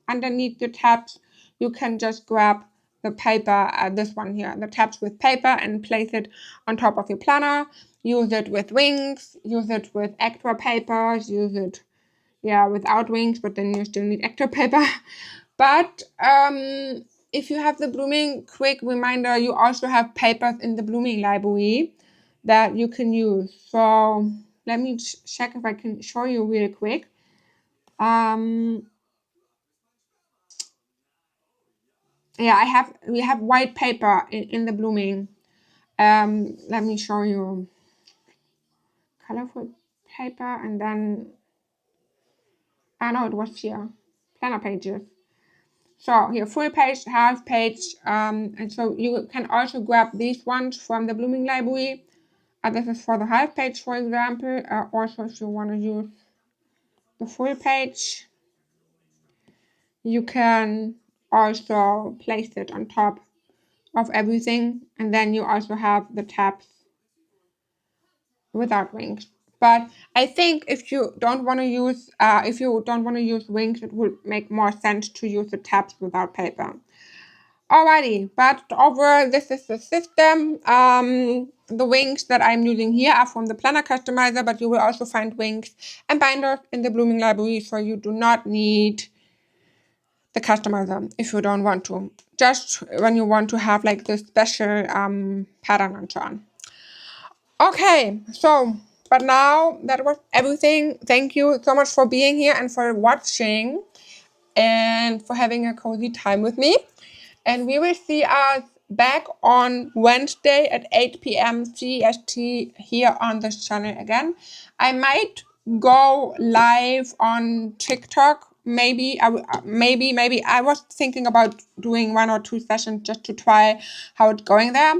underneath the tabs, you can just grab the paper, this one here, the tabs with paper, and place it on top of your planner. Use it with wings, use it with extra papers, use it, yeah, without wings, but then you still need extra paper. But if you have the blooming, quick reminder, you also have papers in the blooming library that you can use. So let me check if I can show you real quick. Yeah, we have white paper in the blooming. Let me show you colorful paper, and then no, it was here, planner pages. So here, full page, half page, and so you can also grab these ones from the blooming library. This is for the half page, for example. Also, if you want to use the full page, you can also place it on top of everything, and then you also have the tabs without wings. But I think if you don't want to use wings, it would make more sense to use the tabs without paper. Alrighty, but overall, this is the system. The wings that I'm using here are from the planner customizer, but you will also find wings and binders in the blooming library, so you do not need the customizer if you don't want to. Just when you want to have like this special pattern and so on. Okay, so, but now that was everything. Thank you so much for being here and for watching and for having a cozy time with me. And we will see us back on Wednesday at 8 p.m. CEST here on this channel again. I might go live on TikTok. Maybe I was thinking about doing 1 or 2 sessions just to try how it's going there.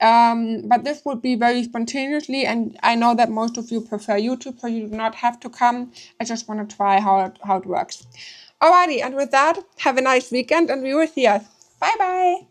But this would be very spontaneously, and I know that most of you prefer YouTube, so you do not have to come. I just want to try how it works. Alrighty, and with that, have a nice weekend, and we will see us. Bye bye.